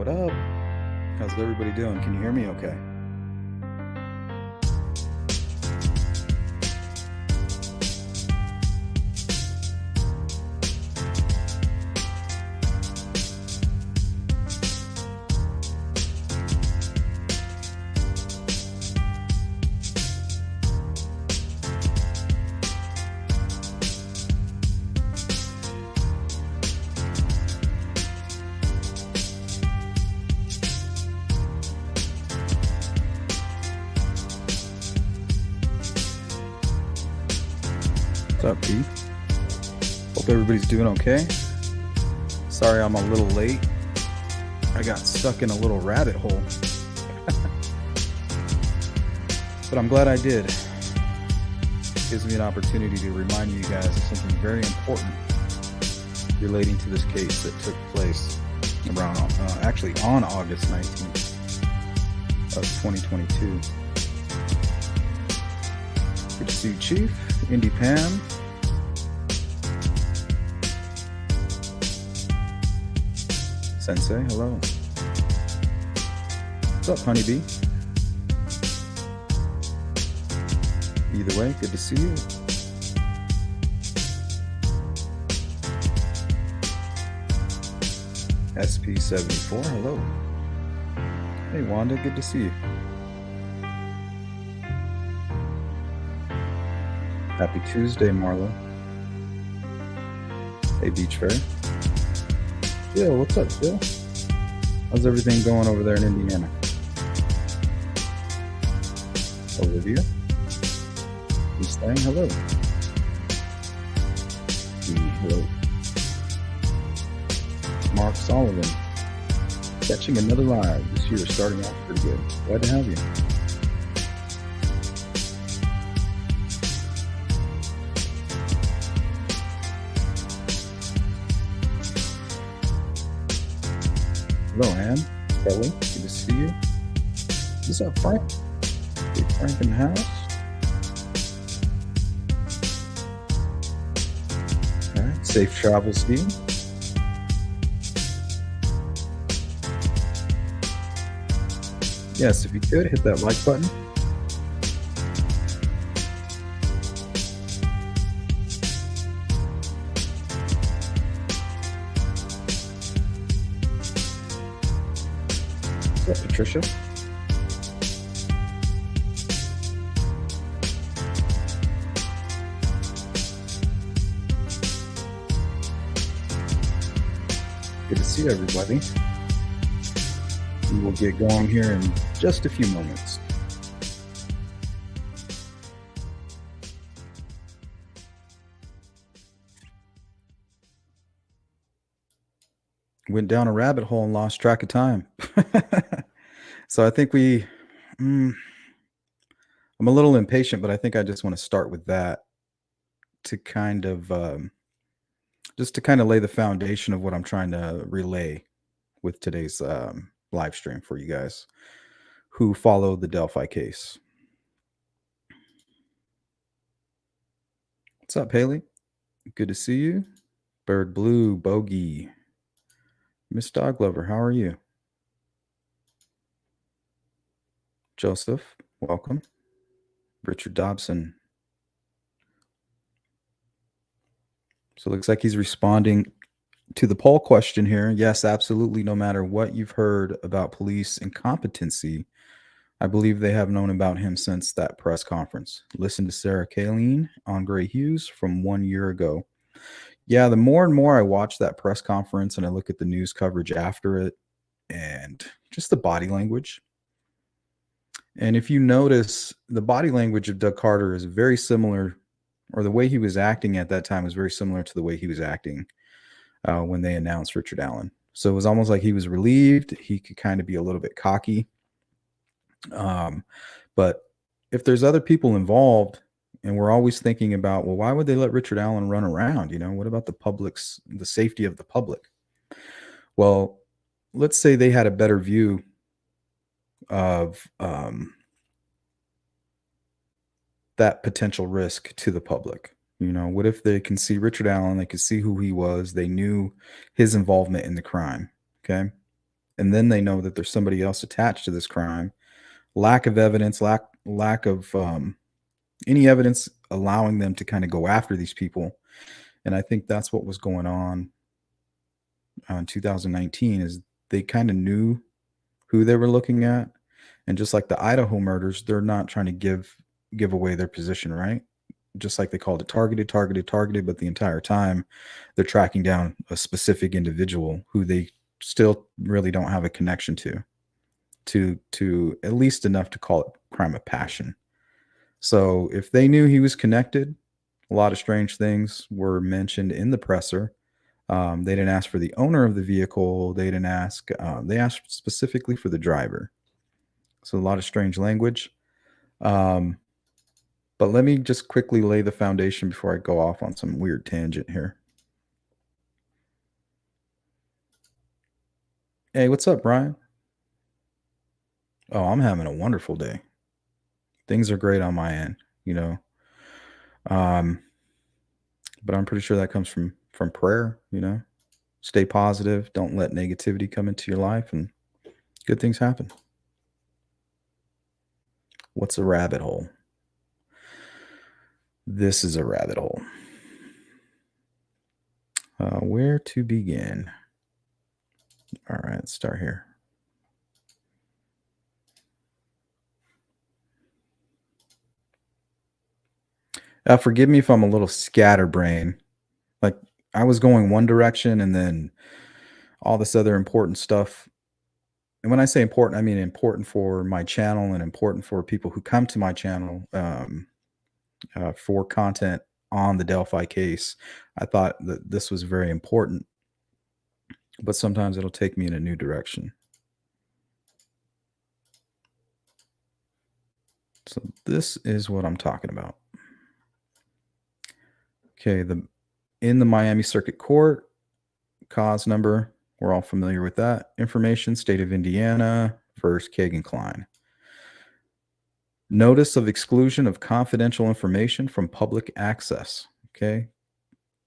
What up? How's everybody doing? Can you hear me okay? What's up, Pete? Hope everybody's doing okay. Sorry I'm a little late. I got stuck in a little rabbit hole. But I'm glad I did. Gives me an opportunity to remind you guys of something very important relating to this case that took place around, actually on August 19th of 2022. Good to see you, Chief. Indy Pam. Sensei, hello. What's up, Honeybee? Either way, good to see you. SP74, hello. Hey, Wanda, good to see you. Happy Tuesday, Marlo. Hey, Beach Fair. Jill, what's up, Jill? How's everything going over there in Indiana? Olivia? You staying? Hello. Hello. Mark Sullivan. Catching another live this year, starting off pretty good. Glad to have you. Hello, Ann. Kelly, good to see you. What's up, Frank? Big Frank in the house. All right, safe travels, Steve. Yes, if you could, hit that like button. What's up, Patricia? Good to see everybody. We will get going here in just a few moments. Went down a rabbit hole and lost track of time. So I think I'm a little impatient, but I think I just want to start with that to kind of lay the foundation of what I'm trying to relay with today's live stream for you guys who follow the Delphi case. What's up, Haley? Good to see you. Bird Blue, Bogey. Miss Dog Lover, how are you? Joseph, welcome. Richard Dobson. So it looks like he's responding to the poll question here. Yes, absolutely. No matter what you've heard about police incompetency, I believe they have known about him since that press conference. Listen to Sarah Kaline on Gray Hughes from 1 year ago. Yeah, the more and more I watch that press conference and I look at the news coverage after it and just the body language. And if you notice, the body language of Doug Carter is very similar, or the way he was acting at that time was very similar to the way he was acting when they announced Richard Allen. So it was almost like he was relieved. He could kind of be a little bit cocky. But if there's other people involved, and we're always thinking about, well, why would they let Richard Allen run around? What about the safety of the public? Well, let's say they had a better view of that potential risk to the public. What if they can see Richard Allen, they could see who he was, they knew his involvement in the crime, okay? and then they know that there's somebody else attached to this crime. Lack of evidence, lack of any evidence allowing them to kind of go after these people. And I think that's what was going on in 2019 is they kind of knew who they were looking at. And just like the Idaho murders, they're not trying to give away their position, right? Just like they called it targeted, but the entire time they're tracking down a specific individual who they still really don't have a connection to at least enough to call it crime of passion. So if they knew he was connected, a lot of strange things were mentioned in the presser. They didn't ask for the owner of the vehicle. They didn't ask. They asked specifically for the driver. So a lot of strange language. But let me just quickly lay the foundation before I go off on some weird tangent here. Hey, what's up, Brian? Oh, I'm having a wonderful day. Things are great on my end, you know. But I'm pretty sure that comes from prayer, you know. Stay positive, don't let negativity come into your life, and good things happen. What's a rabbit hole? This is a rabbit hole. Where to begin? All right, let's start here. Forgive me if I'm a little scatterbrain. Like I was going one direction and then all this other important stuff. And when I say important, I mean important for my channel and important for people who come to my channel for content on the Delphi case. I thought that this was very important, but sometimes it'll take me in a new direction. So this is what I'm talking about. Okay, in the Miami Circuit Court, cause number, we're all familiar with that. Information, state of Indiana versus Kagan Klein. Notice of exclusion of confidential information from public access. Okay.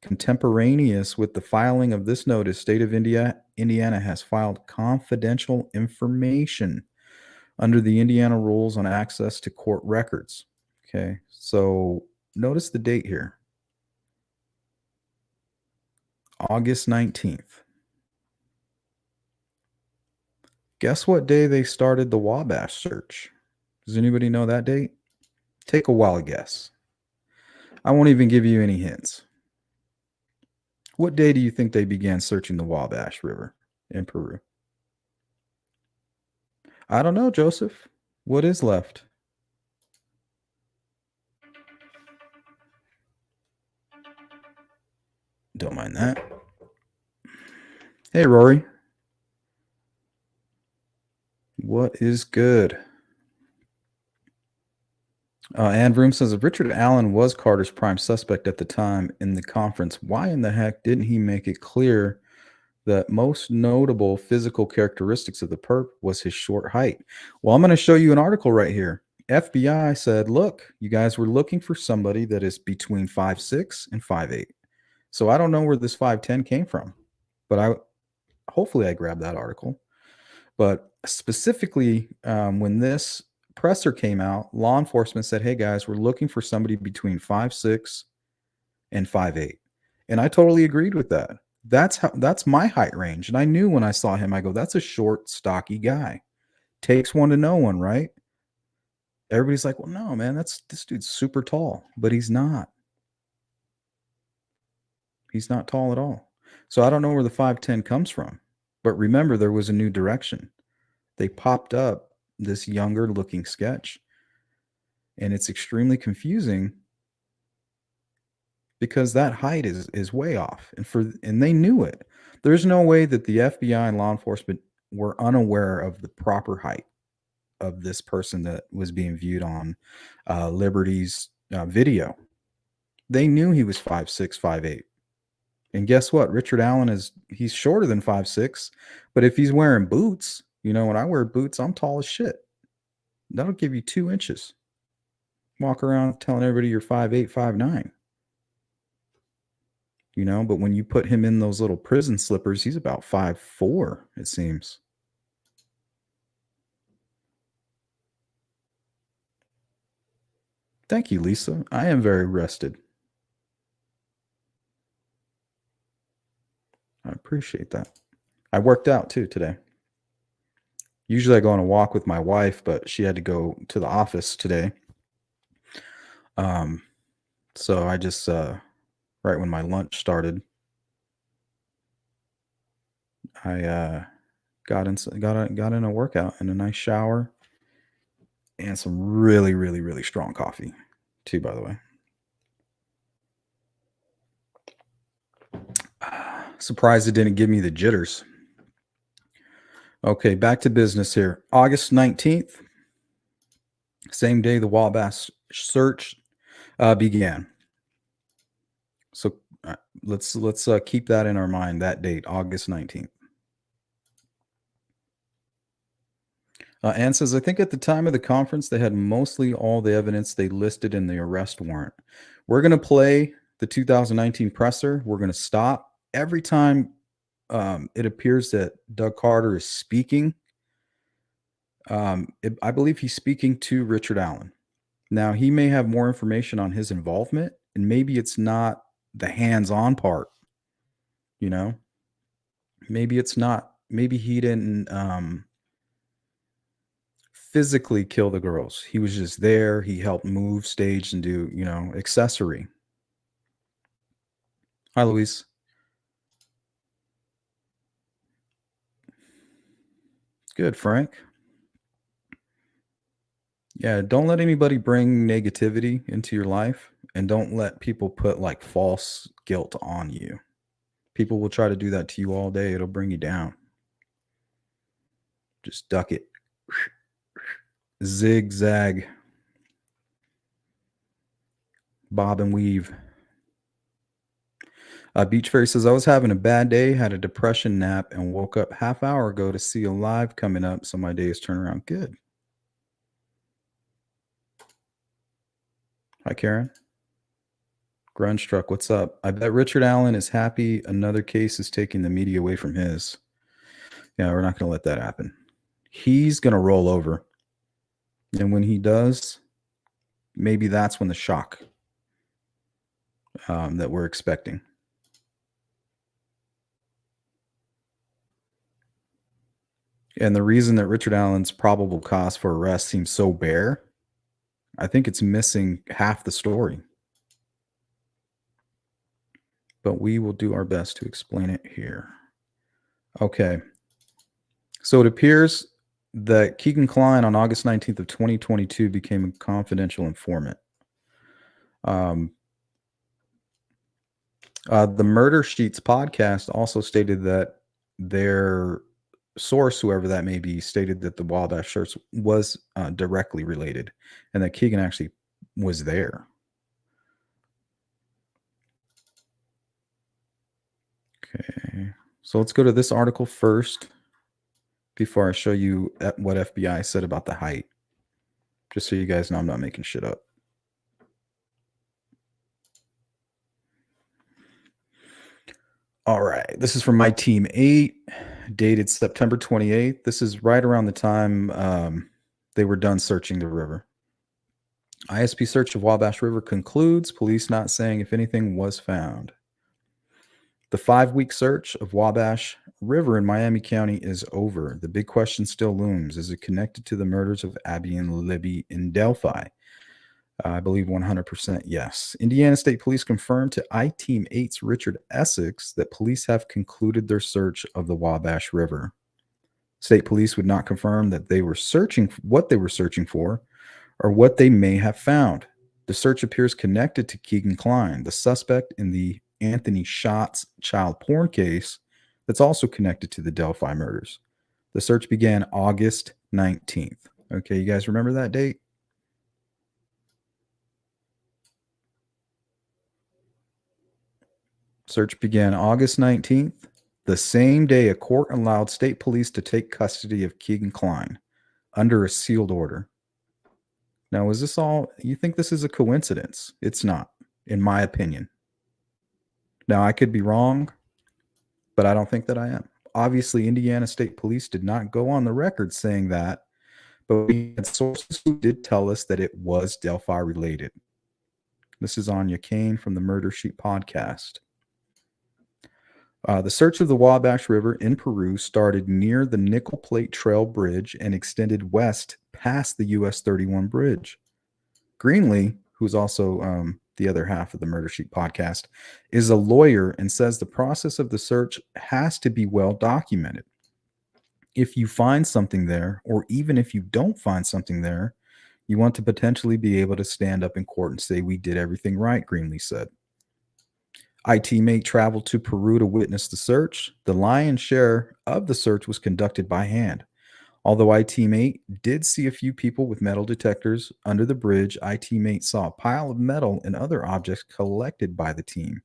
Contemporaneous with the filing of this notice, state of Indiana has filed confidential information under the Indiana rules on access to court records. Okay. So notice the date here. August 19th. Guess what day they started the Wabash search? Does anybody know that date? Take a wild guess. I won't even give you any hints. What day do you think they began searching the Wabash River in Peru? I don't know, Joseph. What is left? Don't mind that. Hey, Rory. What is good? Ann Vroom says, if Richard Allen was Carter's prime suspect at the time in the conference, why in the heck didn't he make it clear that most notable physical characteristics of the perp was his short height? Well, I'm going to show you an article right here. FBI said, look, you guys were looking for somebody that is between 5'6" and 5'8". So I don't know where this 5'10" came from, but hopefully I grabbed that article. But specifically, when this presser came out, law enforcement said, hey guys, we're looking for somebody between 5'6" and 5'8". And I totally agreed with that. That's my height range. And I knew when I saw him, I go, that's a short, stocky guy. Takes one to know one, right? Everybody's like, well, no, man, this dude's super tall, but he's not. He's not tall at all. So I don't know where the 5'10" comes from. But remember, there was a new direction. They popped up this younger looking sketch. And it's extremely confusing because that height is way off. And they knew it. There's no way that the FBI and law enforcement were unaware of the proper height of this person that was being viewed on Liberty's video. They knew he was 5'6", 5'8". And guess what? Richard Allen he's shorter than 5'6", but if he's wearing boots, when I wear boots, I'm tall as shit. That'll give you 2 inches. Walk around telling everybody you're 5'8", 5'9". But when you put him in those little prison slippers, he's about 5'4", it seems. Thank you, Lisa. I am very rested. I appreciate that. I worked out too today. Usually I go on a walk with my wife, but she had to go to the office today. Um, so I just right when my lunch started, I got in a workout and a nice shower and some really really really strong coffee too, by the way. Surprised it didn't give me the jitters. Okay, back to business here. August 19th, same day the Wabash search began. So let's keep that in our mind. That date, August 19th. Ann says, I think at the time of the conference, they had mostly all the evidence they listed in the arrest warrant. We're going to play the 2019 presser. We're going to stop every time it appears that Doug Carter is speaking. I believe he's speaking to Richard Allen. Now, he may have more information on his involvement, and maybe it's not the hands-on part, you know? Maybe it's not. Maybe he didn't physically kill the girls. He was just there. He helped move, stage, and do, accessory. Hi, Luis. Good, Frank. Yeah, don't let anybody bring negativity into your life, and don't let people put like false guilt on you. People will try to do that to you all day. It'll bring you down. Just duck it. Zigzag. Bob and weave. Beach Fairy says, I was having a bad day, had a depression nap, and woke up half hour ago to see a live coming up, so my day is turning around good. Hi, Karen. Grunge Truck, what's up? I bet Richard Allen is happy another case is taking the media away from his. Yeah, we're not going to let that happen. He's going to roll over. And when he does, maybe that's when the shock that we're expecting. And the reason that Richard Allen's probable cause for arrest seems so bare, I think it's missing half the story. But we will do our best to explain it here. Okay. So it appears that Keegan Kline on August 19th of 2022 became a confidential informant. The Murder Sheets podcast also stated that their source, whoever that may be, stated that the Wabash search was directly related and that Keegan actually was there. Okay, so let's go to this article first before I show you what FBI said about the height, just so you guys know I'm not making shit up. All right, this is from My Team 8, dated September 28th. This is right around the time they were done searching the river. ISP search of Wabash River concludes, police not saying if anything was found. The 5-week search of Wabash River in Miami County is over. The big question still looms. Is it connected to the murders of Abby and Libby in Delphi? I believe 100% yes. Indiana State Police confirmed to I-Team 8's Richard Essex that police have concluded their search of the Wabash River. State police would not confirm that they were searching what they were searching for or what they may have found. The search appears connected to Keegan Kline, the suspect in the Anthony Schatz child porn case that's also connected to the Delphi murders. The search began August 19th. Okay, you guys remember that date? Search began August 19th, the same day a court allowed state police to take custody of Keegan Kline under a sealed order. Now, is this all, you think this is a coincidence? It's not, in my opinion. Now, I could be wrong, but I don't think that I am. Obviously, Indiana State Police did not go on the record saying that, but we had sources who did tell us that it was Delphi related. This is Anya Kane from the Murder Sheet podcast. The search of the Wabash River in Peru started near the Nickel Plate Trail Bridge and extended west past the US 31 bridge. Greenlee, who's also the other half of the Murder Sheet podcast, is a lawyer and says the process of the search has to be well documented. If you find something there, or even if you don't find something there, you want to potentially be able to stand up in court and say, we did everything right, Greenlee said. IT mate traveled to Peru to witness the search. The lion's share of the search was conducted by hand. Although IT mate did see a few people with metal detectors under the bridge, IT mate saw a pile of metal and other objects collected by the team.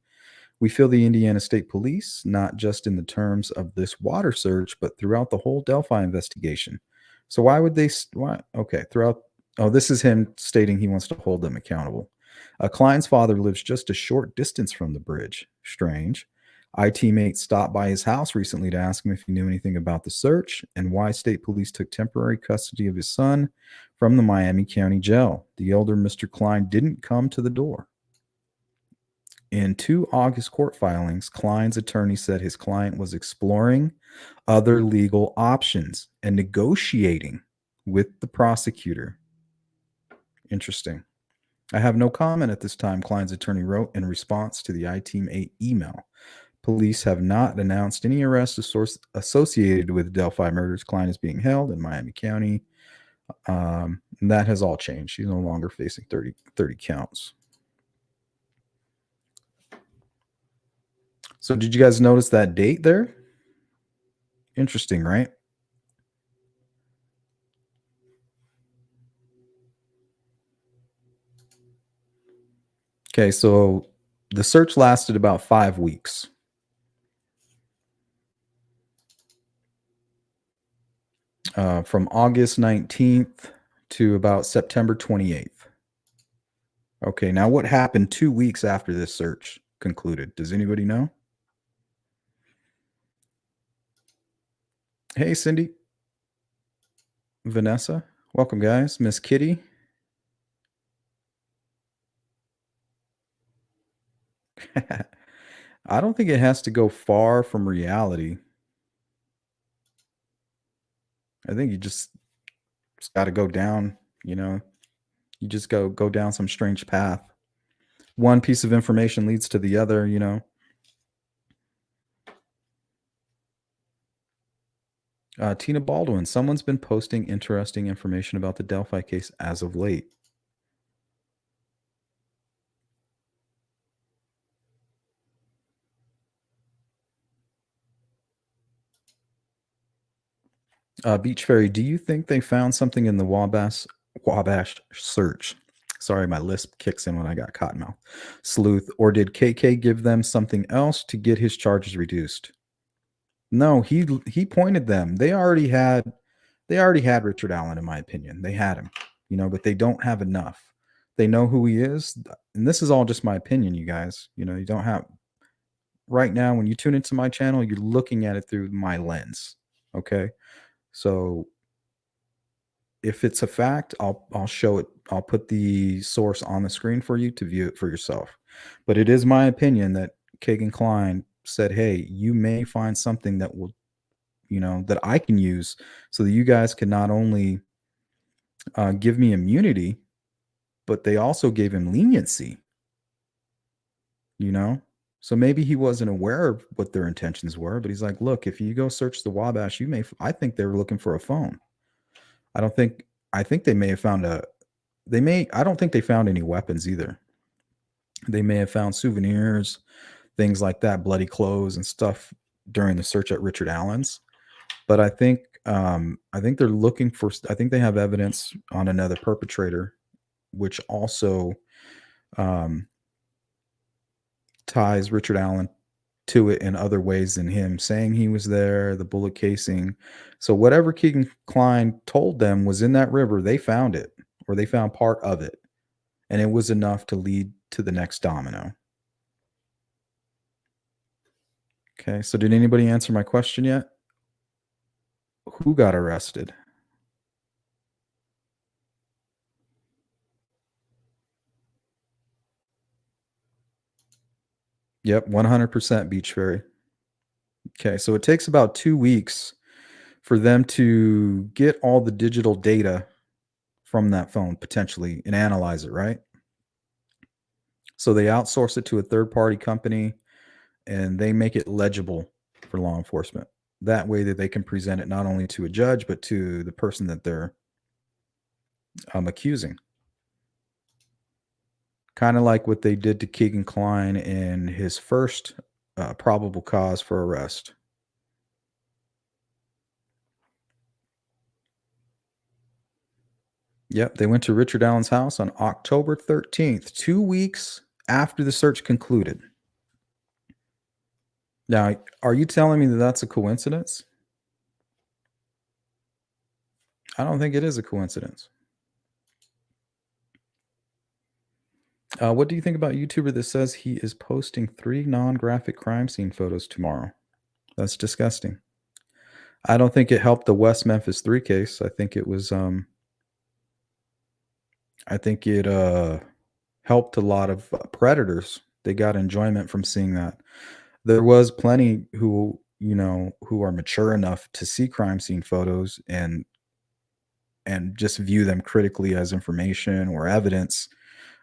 We feel the Indiana State Police, not just in the terms of this water search, but throughout the whole Delphi investigation. So why would they? Why? Okay, throughout. Oh, this is him stating he wants to hold them accountable. Klein's father lives just a short distance from the bridge. Strange. IT mate stopped by his house recently to ask him if he knew anything about the search and why state police took temporary custody of his son from the Miami County Jail. The elder Mr. Klein didn't come to the door. In 2 August court filings, Klein's attorney said his client was exploring other legal options and negotiating with the prosecutor. Interesting. I have no comment at this time, Klein's attorney wrote in response to the I-Team 8 email. Police have not announced any arrests associated with Delphi murders. Klein is being held in Miami County. That has all changed. He's no longer facing 30 counts. So did you guys notice that date there? Interesting, right? Okay, so the search lasted about 5 weeks. From August 19th to about September 28th. Okay, now what happened 2 weeks after this search concluded? Does anybody know? Hey, Cindy. Vanessa. Welcome, guys. Miss Kitty. I don't think it has to go far from reality. I think you just got to go down, you just go down some strange path. One piece of information leads to the other. Tina Baldwin, someone's been posting interesting information about the Delphi case as of late. Beach Fairy, do you think they found something in the Wabash search? Sorry, my lisp kicks in when I got cottonmouth. Sleuth, or did KK give them something else to get his charges reduced? No, he pointed them. They already had Richard Allen, in my opinion. They had him, but they don't have enough. They know who he is, and this is all just my opinion, you guys. You don't have right now when you tune into my channel, you're looking at it through my lens. Okay, so if it's a fact, I'll show it. I'll put the source on the screen for you to view it for yourself. But it is my opinion that Kagan Klein said, "Hey, you may find something that will, that I can use, so that you guys can not only give me immunity, but they also gave him leniency." So maybe he wasn't aware of what their intentions were, but he's like, "Look, if you go search the Wabash, I think they were looking for a phone. I think they may have found I don't think they found any weapons either. They may have found souvenirs, things like that, bloody clothes and stuff during the search at Richard Allen's. But I think they're looking for. I think they have evidence on another perpetrator, which also ties Richard Allen to it in other ways than him saying he was there, the bullet casing. So whatever Keegan Klein told them was in that river, they found it, or they found part of it, and it was enough to lead to the next domino. Okay, so did anybody answer my question yet? Who got arrested? Yep, 100% Beach Ferry. Okay, so it takes about 2 weeks for them to get all the digital data from that phone potentially and analyze it, right? So they outsource it to a third party company and they make it legible for law enforcement. That way that they can present it not only to a judge but to the person that they're accusing. Kind of like what they did to Keegan Klein in his first probable cause for arrest. Yep, they went to Richard Allen's house on October 13th, 2 weeks after the search concluded. Now, are you telling me that that's a coincidence? I don't think it is a coincidence. What do you think about YouTuber that says he is posting 3 non-graphic crime scene photos tomorrow? That's disgusting. I don't think it helped the West Memphis 3 case. I think it was, I think it, helped a lot of, predators. They got enjoyment from seeing that. There was plenty who, who are mature enough to see crime scene photos and just view them critically as information or evidence.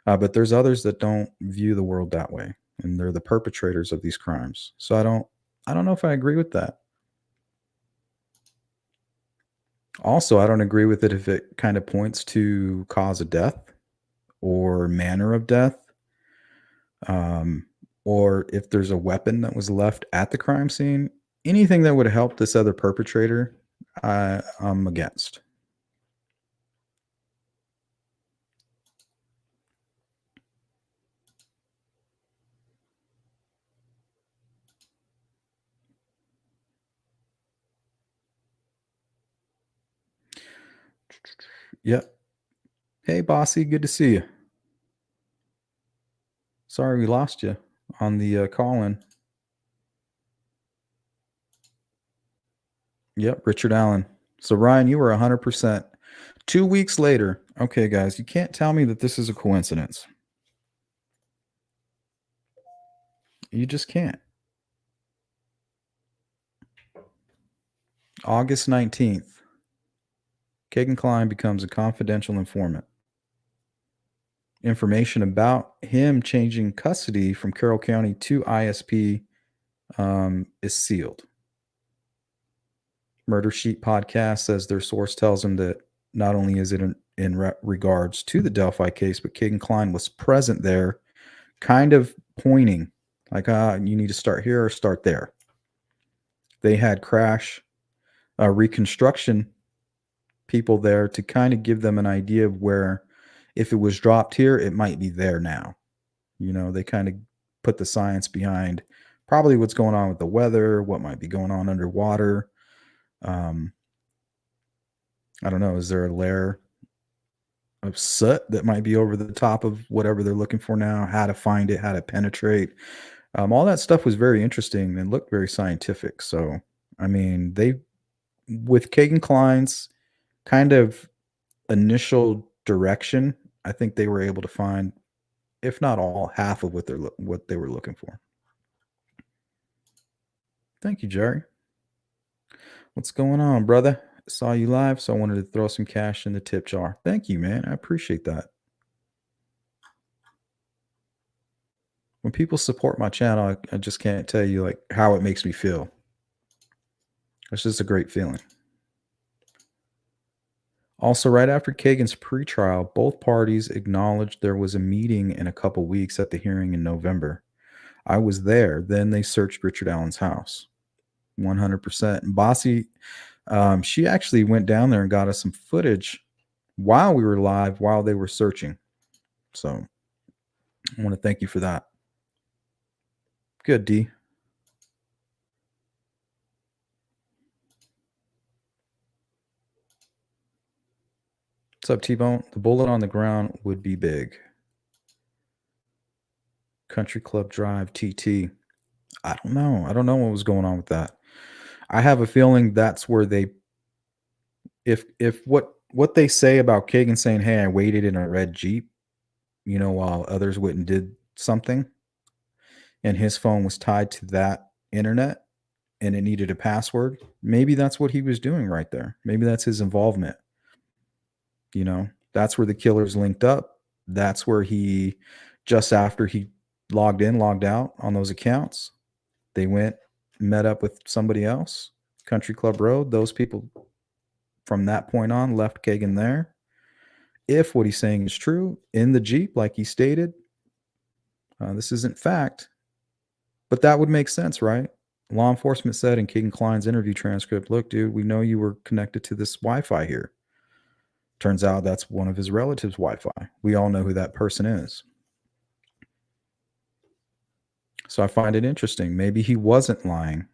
But there's others that don't view the world that way, and they're the perpetrators of these crimes. So I don't know if I agree with that. Also, I don't agree with it if it kind of points to cause of death or manner of death, um, or if there's a weapon that was left at the crime scene. Anything that would help this other perpetrator, I'm against. Yep. Hey, bossy, good to see you. Sorry we lost you on the call in. Yep, Richard Allen. So Ryan, you were 100%. 2 weeks later. Okay, guys, you can't tell me that this is a coincidence. You just can't. August 19th, Kagan Klein becomes a confidential informant. Information about him changing custody from Carroll County to ISP is sealed. Murder Sheet podcast says their source tells them that not only is it in regards to the Delphi case, but Kagan Klein was present there, kind of pointing like, you need to start here or start there. They had crash reconstruction people there to kind of give them an idea of where, if it was dropped here, it might be there now. They kind of put the science behind probably what's going on with the weather, what might be going on underwater. I don't know. Is there a layer of soot that might be over the top of whatever they're looking for now? How to find it, how to penetrate. All that stuff was very interesting and looked very scientific. So, I mean, with Kagan Klein's kind of initial direction, I think they were able to find, if not all, half of what they were looking for. Thank you, Jerry. What's going on, brother? Saw you live, so I wanted to throw some cash in the tip jar. Thank you, man. I appreciate that. When people support my channel, I just can't tell you like how it makes me feel. It's just a great feeling. Also, right after Kagan's pretrial, both parties acknowledged there was a meeting in a couple weeks at the hearing in November. I was there. Then they searched Richard Allen's house. 100%. And Bossy, she actually went down there and got us some footage while we were live, while they were searching. So I want to thank you for that. Good, D. What's up, T-Bone? The bullet on the ground would be big. Country Club Drive TT. I don't know. I don't know what was going on with that. I have a feeling that's where they, if what they say about Kagan saying, "Hey, I waited in a red Jeep," while others went and did something. and his phone was tied to that internet and it needed a password, maybe that's what he was doing right there. Maybe that's his involvement. That's where the killers linked up. That's where he, just after he logged in, logged out on those accounts, they went, met up with somebody else, Country Club Road. Those people from that point on left Kagan there. If what he's saying is true, in the Jeep, like he stated, this isn't fact, but that would make sense, right? Law enforcement said in Keegan Klein's interview transcript, look, dude, we know you were connected to this Wi-Fi here. Turns out that's one of his relatives' Wi-Fi. We all know who that person is. So I find it interesting. Maybe he wasn't lying.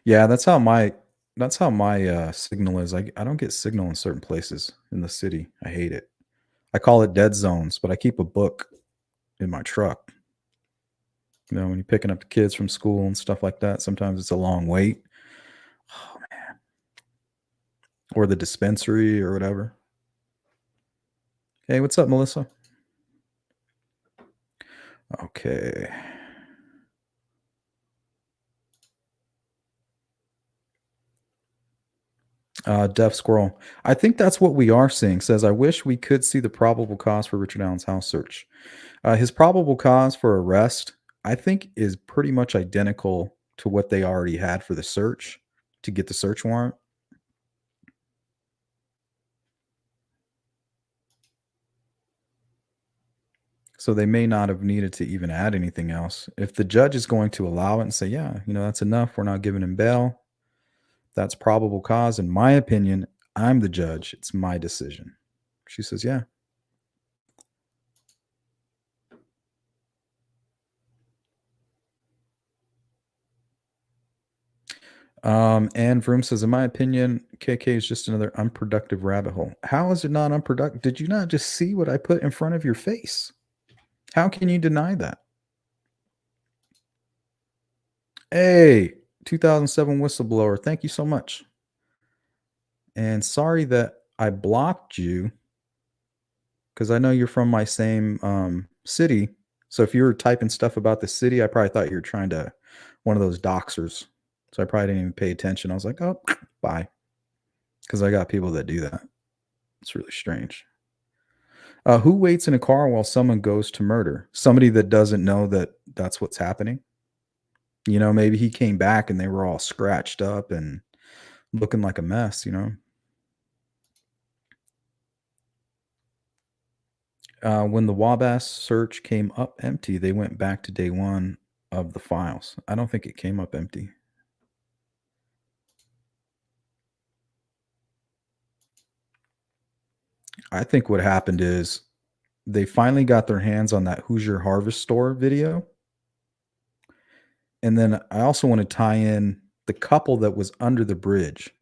Yeah, that's how my signal is. I don't get signal in certain places in the city. I hate it. I call it dead zones, but I keep a book in my truck. When you're picking up the kids from school and stuff like that, sometimes it's a long wait. Oh man. Or the dispensary or whatever. Hey, what's up, Melissa? Okay. Deaf Squirrel. I think that's what we are seeing. Says, I wish we could see the probable cause for Richard Allen's house search. His probable cause for arrest, I think, is pretty much identical to what they already had for the search to get the search warrant. So they may not have needed to even add anything else. If the judge is going to allow it and say, yeah, that's enough, we're not giving him bail, that's probable cause. In my opinion, I'm the judge. It's my decision. She says, yeah. And Vroom says, in my opinion, KK is just another unproductive rabbit hole. How is it not unproductive? Did you not just see what I put in front of your face? How can you deny that? Hey, 2007 whistleblower, thank you so much. And sorry that I blocked you because I know you're from my same city. So if you were typing stuff about the city, I probably thought you were trying to one of those doxers. So I probably didn't even pay attention. I was like, oh, bye. Because I got people that do that. It's really strange. Who waits in a car while someone goes to murder? Somebody that doesn't know that that's what's happening. Maybe he came back and they were all scratched up and looking like a mess, When the Wabash search came up empty, they went back to day one of the files. I don't think it came up empty. I think what happened is they finally got their hands on that Hoosier Harvest Store video. And then I also want to tie in the couple that was under the bridge.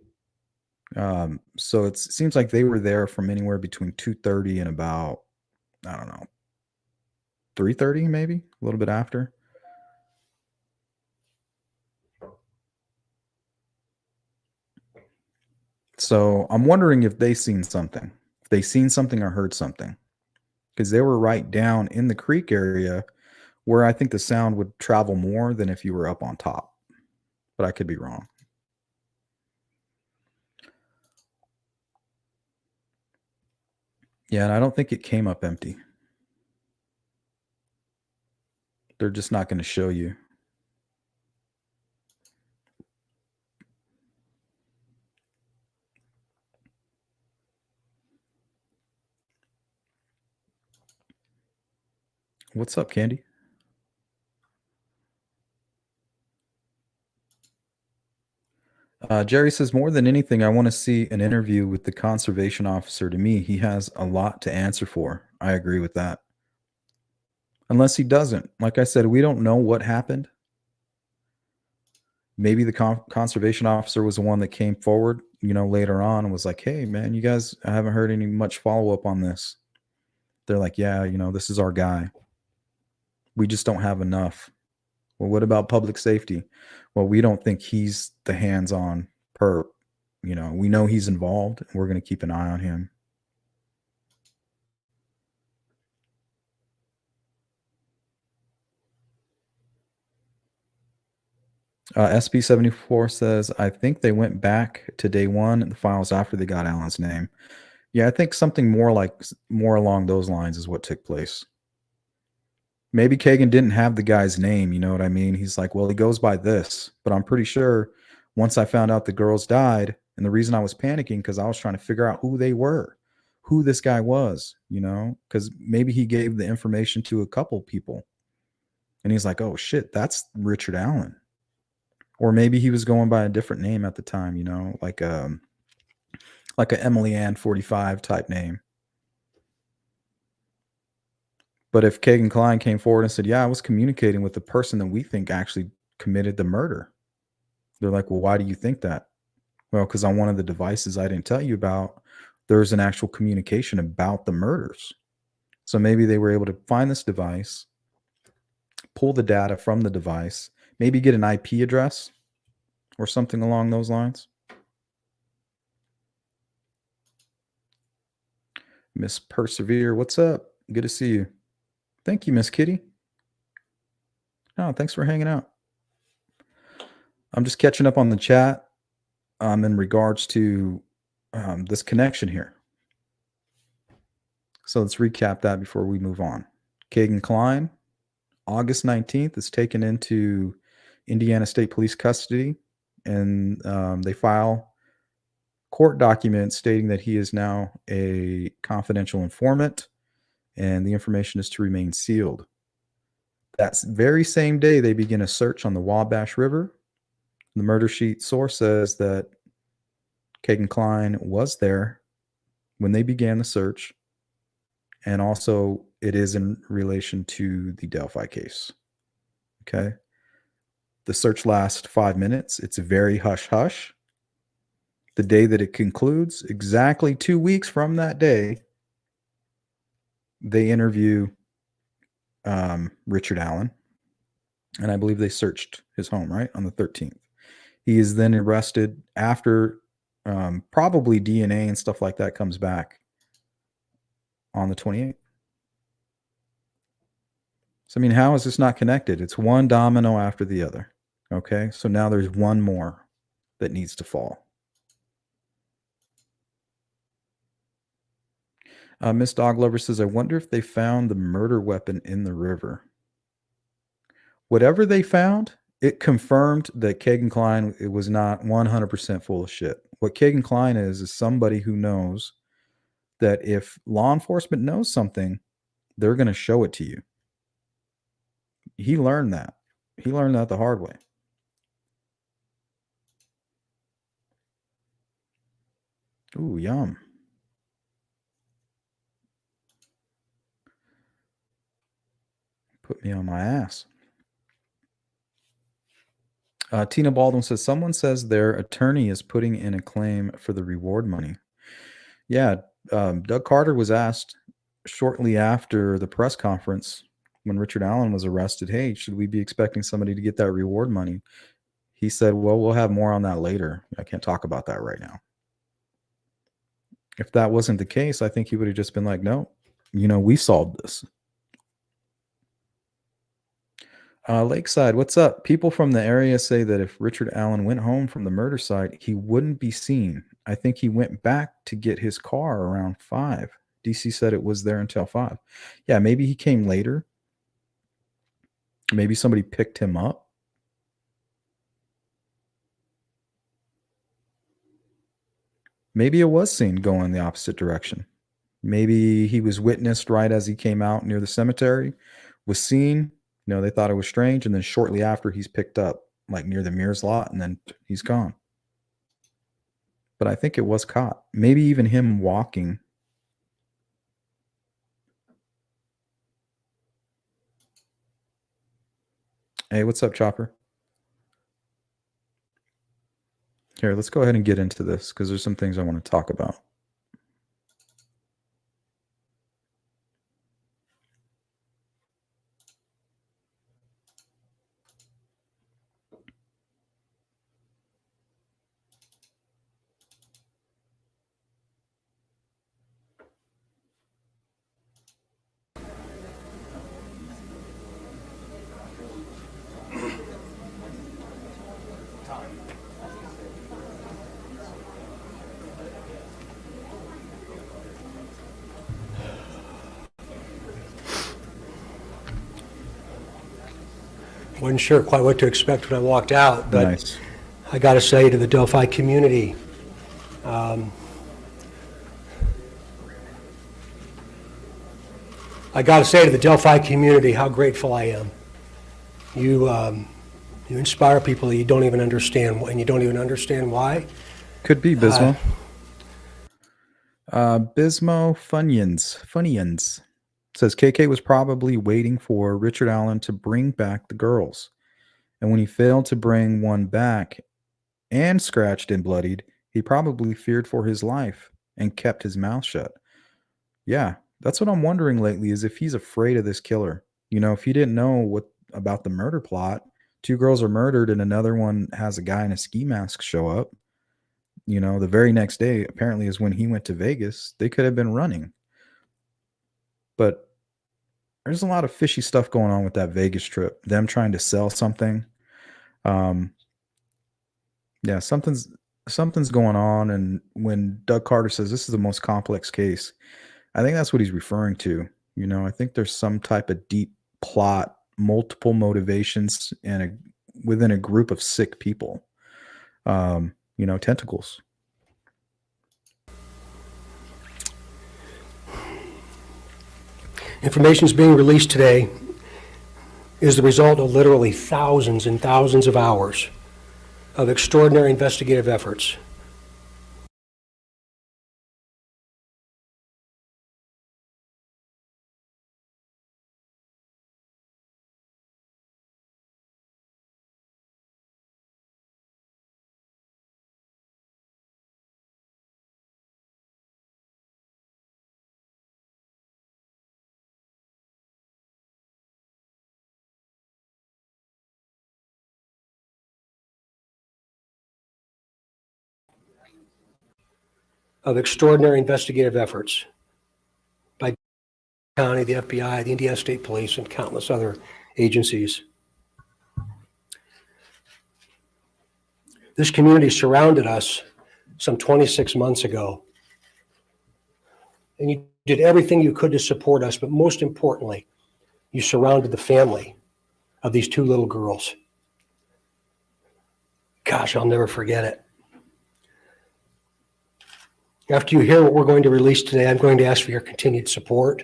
So it seems like they were there from anywhere between 2:30 and about, I don't know, 3:30 maybe, a little bit after. So I'm wondering if they seen something, if they seen something or heard something, because they were right down in the creek area where I think the sound would travel more than if you were up on top. But I could be wrong. Yeah, and I don't think it came up empty. They're just not going to show you. What's up, Candy? Jerry says, more than anything, I want to see an interview with the conservation officer. To me, he has a lot to answer for. I agree with that. Unless he doesn't. Like I said, we don't know what happened. Maybe the conservation officer was the one that came forward, later on and was like, hey, man, you guys, I haven't heard any much follow up on this. They're like, yeah, this is our guy. We just don't have enough. Well, what about public safety? Well, we don't think he's the hands-on perp. We know he's involved and we're going to keep an eye on him. SB74 says, I think they went back to day one in the files after they got Alan's name. Yeah, I think something more along those lines is what took place. Maybe Kagan didn't have the guy's name, you know what I mean? He's like, well, he goes by this, but I'm pretty sure once I found out the girls died, and the reason I was panicking because I was trying to figure out who they were, who this guy was, you know, because maybe he gave the information to a couple people, and he's like, oh shit, that's Richard Allen, or maybe he was going by a different name at the time, you know, like a Emily Ann 45 type name. But if Kagan Klein came forward and said, yeah, I was communicating with the person that we think actually committed the murder, they're like, well, why do you think that? Well, because on one of the devices I didn't tell you about, there's an actual communication about the murders. So maybe they were able to find this device, pull the data from the device, maybe get an IP address or something along those lines. Miss Persevere, what's up? Good to see you. Thank you, Miss Kitty. Oh, thanks for hanging out. I'm just catching up on the chat in regards to this connection here. So let's recap that before we move on. Kagan Klein, August 19th, is taken into Indiana State Police custody, and they file court documents stating that he is now a confidential informant and the information is to remain sealed. That very same day, they begin a search on the Wabash River. The murder sheet source says that Kagan Klein was there when they began the search, and also it is in relation to the Delphi case. Okay. The search lasts 5 minutes. It's very hush-hush. The day that it concludes, exactly 2 weeks from that day, they interview Richard Allen, and I believe they searched his home, right, on the 13th. He is then arrested after probably DNA and stuff like that comes back on the 28th. So, I mean, how is this not connected? It's one domino after the other. Okay, so now there's one more that needs to fall. Miss Dog Lover says, I wonder if they found the murder weapon in the river. Whatever they found, it confirmed that Kagan Klein, it was not 100% full of shit. What Kagan Klein is somebody who knows that if law enforcement knows something, they're going to show it to you. He learned that. He learned that the hard way. Ooh, yum. Put me on my ass. Tina Baldwin says, someone says their attorney is putting in a claim for the reward money. Yeah, Doug Carter was asked shortly after the press conference when Richard Allen was arrested, hey, should we be expecting somebody to get that reward money? He said, well, we'll have more on that later. I can't talk about that right now. If that wasn't the case, I think he would have just been like, no, we solved this. Lakeside, what's up? People from the area say that if Richard Allen went home from the murder site, he wouldn't be seen. I think he went back to get his car around 5. DC said it was there until 5. Yeah, maybe he came later. Maybe somebody picked him up. Maybe it was seen going the opposite direction. Maybe he was witnessed right as he came out near the cemetery, was seen. They thought it was strange, and then shortly after, he's picked up, like near the Mears lot, and then he's gone. But I think it was caught. Maybe even him walking. Hey, what's up, Chopper? Here, let's go ahead and get into this because there's some things I want to talk about. Wasn't sure quite what to expect when I walked out, but Nice. I got to say to the Delphi community, how grateful I am. You inspire people that you don't even understand, and you don't even understand why. Could be Bismo. Bismo Funyuns says KK was probably waiting for Richard Allen to bring back the girls. And when he failed to bring one back and scratched and bloodied, he probably feared for his life and kept his mouth shut. Yeah, that's what I'm wondering lately is if he's afraid of this killer. If he didn't know what about the murder plot, two girls are murdered and another one has a guy in a ski mask show up. The very next day apparently is when he went to Vegas. They could have been running. But there's a lot of fishy stuff going on with that Vegas trip. Them trying to sell something. Um, yeah, something's going on. And when Doug Carter says this is the most complex case, I think that's what he's referring to. I think there's some type of deep plot, multiple motivations, and within a group of sick people. Tentacles. Information is being released today is the result of literally thousands and thousands of hours of extraordinary investigative efforts. Of extraordinary investigative efforts by the county, the FBI, the Indiana State Police, and countless other agencies. This community surrounded us some 26 months ago, and you did everything you could to support us, but most importantly, you surrounded the family of these two little girls. Gosh, I'll never forget it. After you hear what we're going to release today, I'm going to ask for your continued support,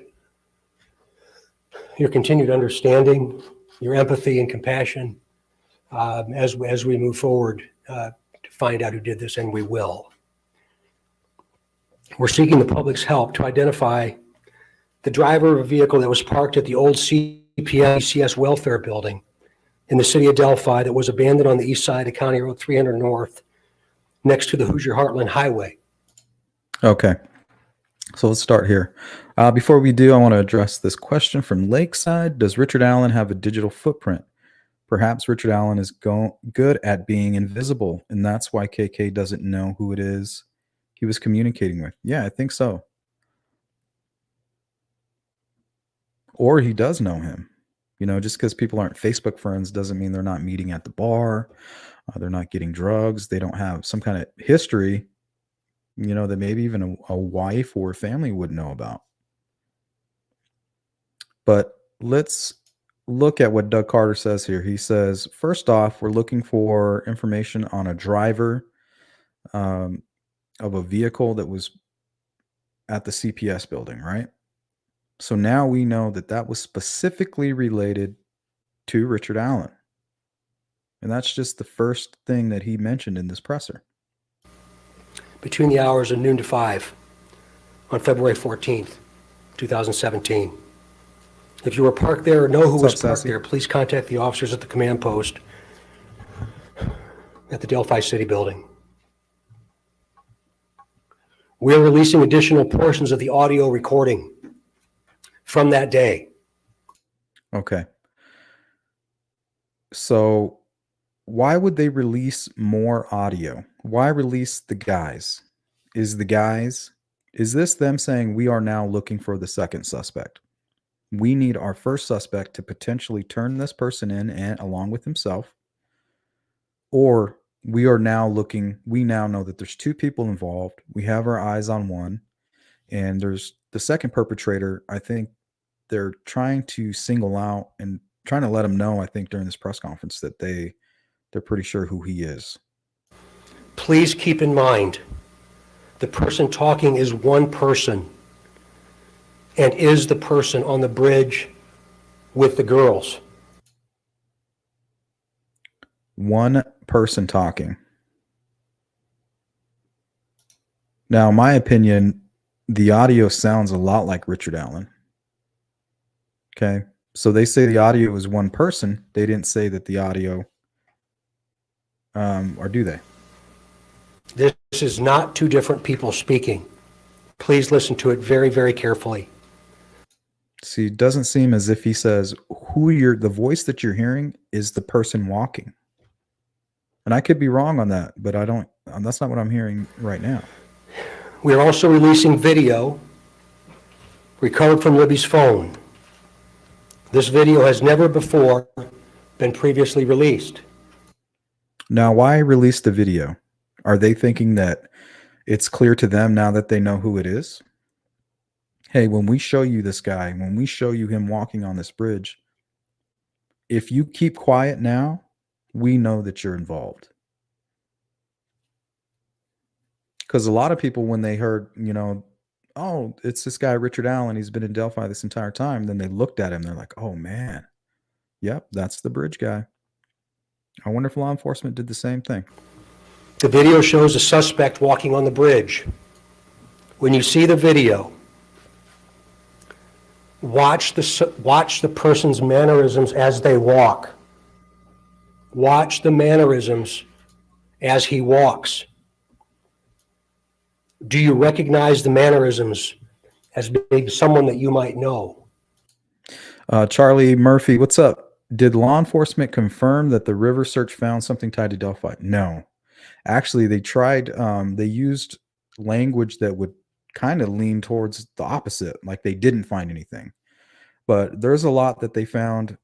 your continued understanding, your empathy and compassion as we move forward to find out who did this, and we will. We're seeking the public's help to identify the driver of a vehicle that was parked at the old CPS welfare building in the city of Delphi that was abandoned on the east side of County Road 300 North next to the Hoosier Heartland Highway. Okay. So let's start here. Before we do, I want to address this question from Lakeside. Does Richard Allen have a digital footprint? Perhaps Richard Allen is good at being invisible, and that's why KK doesn't know who it is he was communicating with. Yeah, I think so. Or he does know him. Just because people aren't Facebook friends doesn't mean they're not meeting at the bar. They're not getting drugs. They don't have some kind of history, that maybe even a wife or family would know about. But let's look at what Doug Carter says here. He says, first off, we're looking for information on a driver of a vehicle that was at the CPS building, right? So now we know that was specifically related to Richard Allen. And that's just the first thing that he mentioned in this presser. Between the hours of noon to 5 on February 14th, 2017. If you were parked there or know who was parked there, please contact the officers at the command post at the Delphi City building. We are releasing additional portions of the audio recording from that day. Okay. So why would they release more audio? Why release the guys? Is this them saying we are now looking for the second suspect? We need our first suspect to potentially turn this person in and along with himself. Or we now know that there's two people involved. We have our eyes on one, and there's the second perpetrator. I think they're trying to single out and trying to let him know, I think, during this press conference that they're pretty sure who he is. Please keep in mind, the person talking is one person and is the person on the bridge with the girls. One person talking. Now, in my opinion, the audio sounds a lot like Richard Allen. Okay. So they say the audio is one person. They didn't say that the audio, or do they? This is not two different people speaking. Please listen to it very, very carefully. See, it doesn't seem as if he says the voice that you're hearing is the person walking. And I could be wrong on that, but that's not what I'm hearing right now. We are also releasing video recovered from Libby's phone. This video has never before been previously released. Now, why release the video? Are they thinking that it's clear to them now that they know who it is? Hey, when we show you this guy, when we show you him walking on this bridge, if you keep quiet now, we know that you're involved. Because a lot of people, when they heard, oh, it's this guy, Richard Allen, he's been in Delphi this entire time, then they looked at him, they're like, oh man, yep, that's the bridge guy. I wonder if law enforcement did the same thing. The video shows a suspect walking on the bridge. When you see the video, watch the person's mannerisms as they walk. Watch the mannerisms as he walks. Do you recognize the mannerisms as being someone that you might know? Charlie Murphy, what's up? Did law enforcement confirm that the river search found something tied to Delphi? No. Actually, they tried, they used language that would kind of lean towards the opposite, like they didn't find anything. But there's a lot that they found,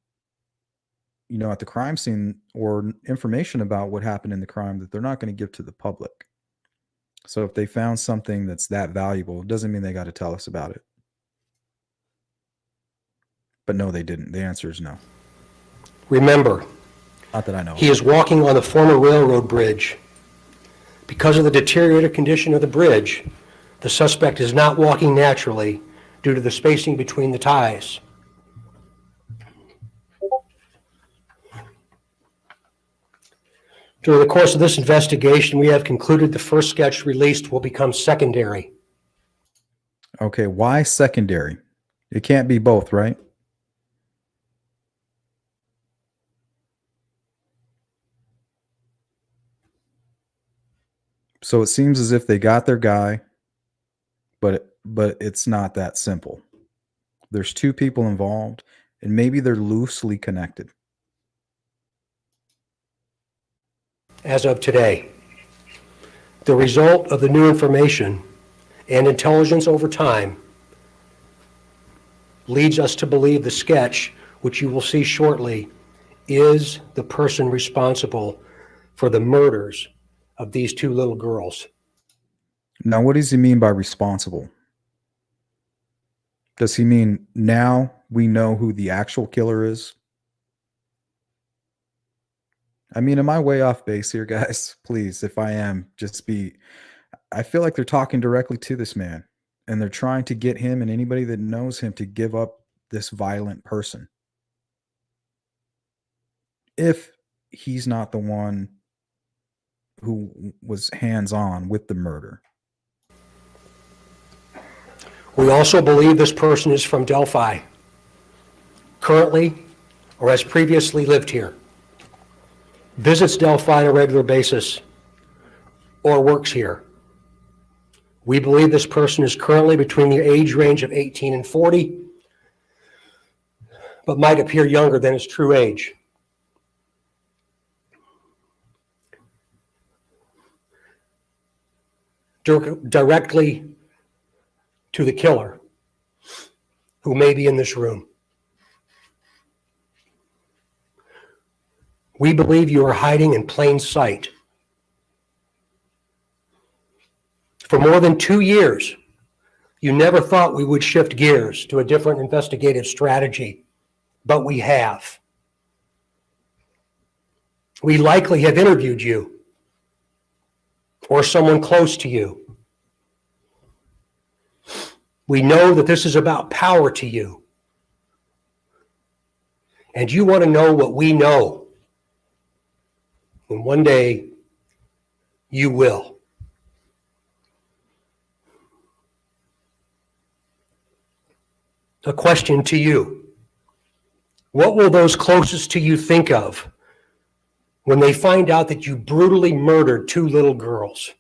at the crime scene, or information about what happened in the crime that they're not going to give to the public. So if they found something that's that valuable, it doesn't mean they got to tell us about it. But no, they didn't. The answer is no. Remember, not that I know. He is walking on the former railroad bridge. Because of the deteriorated condition of the bridge, the suspect is not walking naturally due to the spacing between the ties. During the course of this investigation, we have concluded the first sketch released will become secondary. Okay, why secondary? It can't be both, right? So it seems as if they got their guy, but it's not that simple. There's two people involved, and maybe they're loosely connected. As of today, the result of the new information and intelligence over time leads us to believe the sketch, which you will see shortly, is the person responsible for the murders of these two little girls. Now, what does he mean by responsible? Does he mean now we know who the actual killer is? I mean, am I way off base here, guys? Please, if I am, I feel like they're talking directly to this man, and they're trying to get him and anybody that knows him to give up this violent person. If he's not the one who was hands-on with the murder. We also believe this person is from Delphi, currently or has previously lived here, visits Delphi on a regular basis, or works here. We believe this person is currently between the age range of 18 and 40, but might appear younger than his true age. Directly to the killer, who may be in this room. We believe you are hiding in plain sight. For more than 2 years, you never thought we would shift gears to a different investigative strategy, but we have. We likely have interviewed you or someone close to you. We know that this is about power to you. And you want to know what we know. And one day, you will. A question to you. What will those closest to you think of when they find out that you brutally murdered 2 little girls?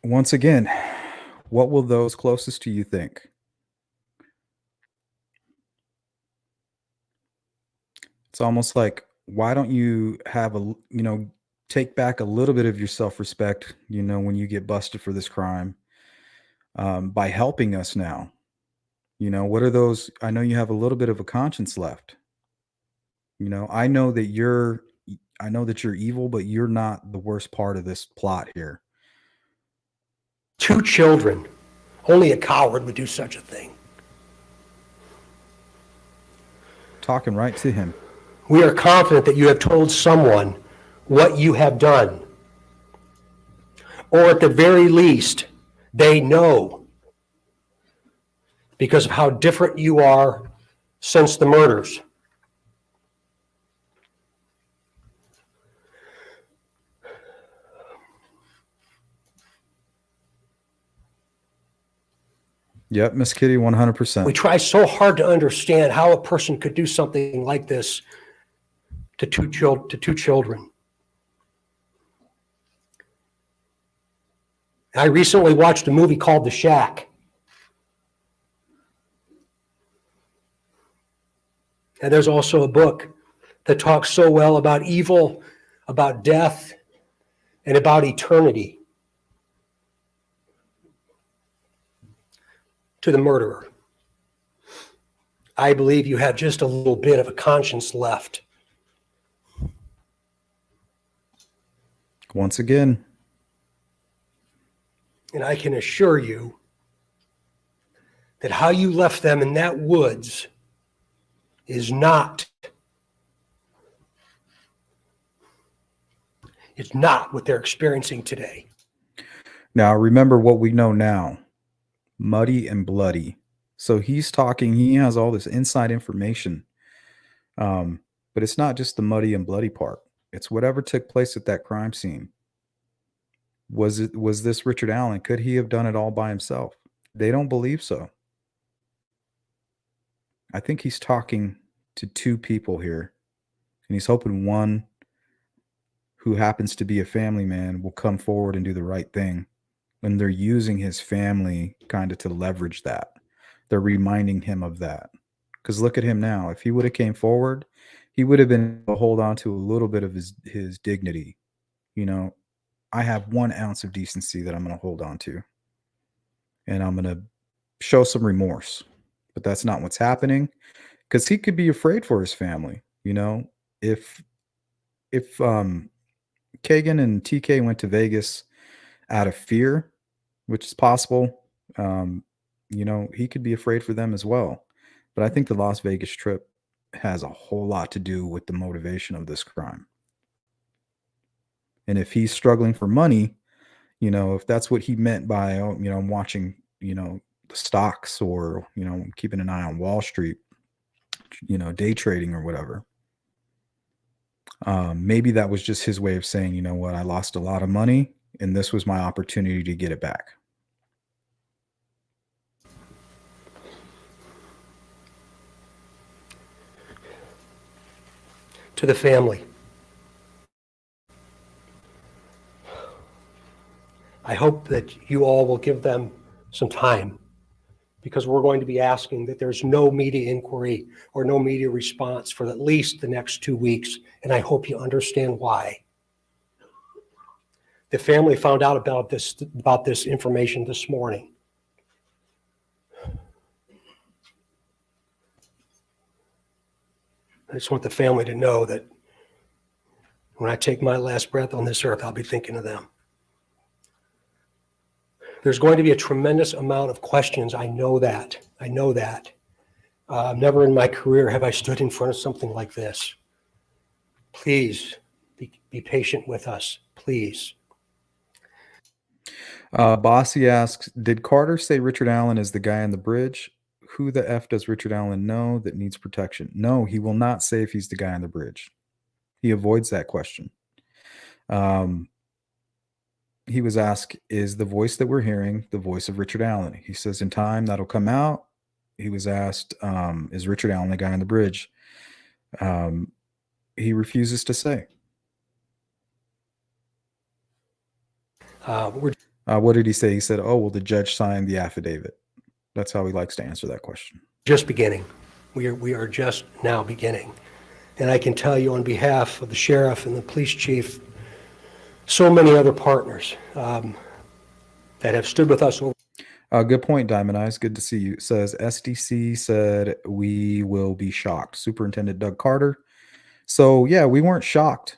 Once again, what will those closest to you think? It's almost like, why don't you have take back a little bit of your self-respect, when you get busted for this crime, by helping us now? What are those? I know you have a little bit of a conscience left. I know that you're evil, but you're not the worst part of this plot here. 2 children. Only a coward would do such a thing. Talking right to him. We are confident that you have told someone what you have done. Or at the very least, they know because of how different you are since the murders. Yep, Miss Kitty, 100%. We try so hard to understand how a person could do something like this to two children. I recently watched a movie called The Shack. And there's also a book that talks so well about evil, about death, and about eternity. To the murderer, I believe you have just a little bit of a conscience left. Once again. And I can assure you that how you left them in that woods is not what they're experiencing today. Now, remember what we know now. Muddy and bloody. So he's talking, he has all this inside information. But it's not just the muddy and bloody part. It's whatever took place at that crime scene. Was this Richard Allen? Could he have done it all by himself? They don't believe so. I think he's talking to 2 people here. And he's hoping one who happens to be a family man will come forward and do the right thing. And they're using his family kind of to leverage that. They're reminding him of that. Because look at him now. If he would have came forward, he would have been able to hold on to a little bit of his dignity. I have 1 ounce of decency that I'm going to hold on to. And I'm going to show some remorse. But that's not what's happening. Because he could be afraid for his family. If Kagan and TK went to Vegas out of fear, which is possible, he could be afraid for them as well. But I think the Las Vegas trip has a whole lot to do with the motivation of this crime. And if he's struggling for money, if that's what he meant by, watching, the stocks or, keeping an eye on Wall Street, day trading or whatever. Maybe that was just his way of saying, you know what, I lost a lot of money and this was my opportunity to get it back. To the family, I hope that you all will give them some time, because we're going to be asking that there's no media inquiry or no media response for at least the next 2 weeks, and I hope you understand why. The family found out about this information this morning. I just want the family to know that when I take my last breath on this earth, I'll be thinking of them. There's going to be a tremendous amount of questions. I know that. I know that. Never in my career have I stood in front of something like this. Please be patient with us, please. Bossy asks, did Carter say Richard Allen is the guy on the bridge? Who the F does Richard Allen know that needs protection? No, he will not say if he's the guy on the bridge. He avoids that question. He was asked, is the voice that we're hearing the voice of Richard Allen? He says, in time, that'll come out. He was asked, is Richard Allen the guy on the bridge? He refuses to say. What did he say? He said, oh, well, the judge signed the affidavit. That's how he likes to answer that question. Just beginning. We are just now beginning. And I can tell you on behalf of the sheriff and the police chief, so many other partners that have stood with us over. Good point, Diamond Eyes. Good to see you. Says SDC said we will be shocked. Superintendent Doug Carter. So yeah, we weren't shocked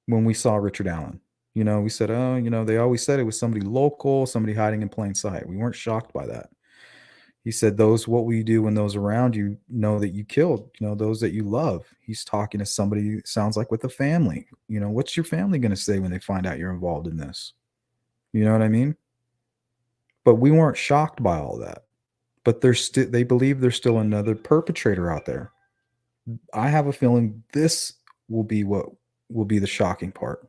when we saw Richard Allen. You know, we said, oh, you know, they always said it was somebody local, somebody hiding in plain sight. We weren't shocked by that. He said, those, what will you do when those around you know that you killed, you know, those that you love? He's talking to somebody, sounds like with a family. You know, what's your family going to say when they find out you're involved in this? You know what I mean? But we weren't shocked by all that. But they believe there's still another perpetrator out there. I have a feeling this will be what will be the shocking part.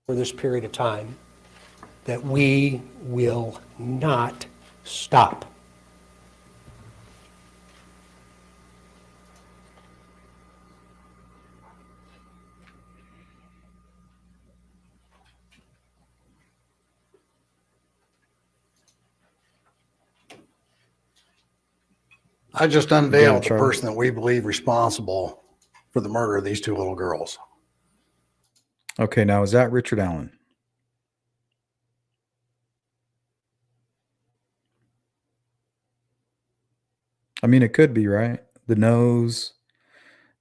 For this period of time, that we will not stop. I just unveiled the person that we believe responsible for the murder of these two little girls. Okay, now is that Richard Allen? I mean, it could be, right? The nose,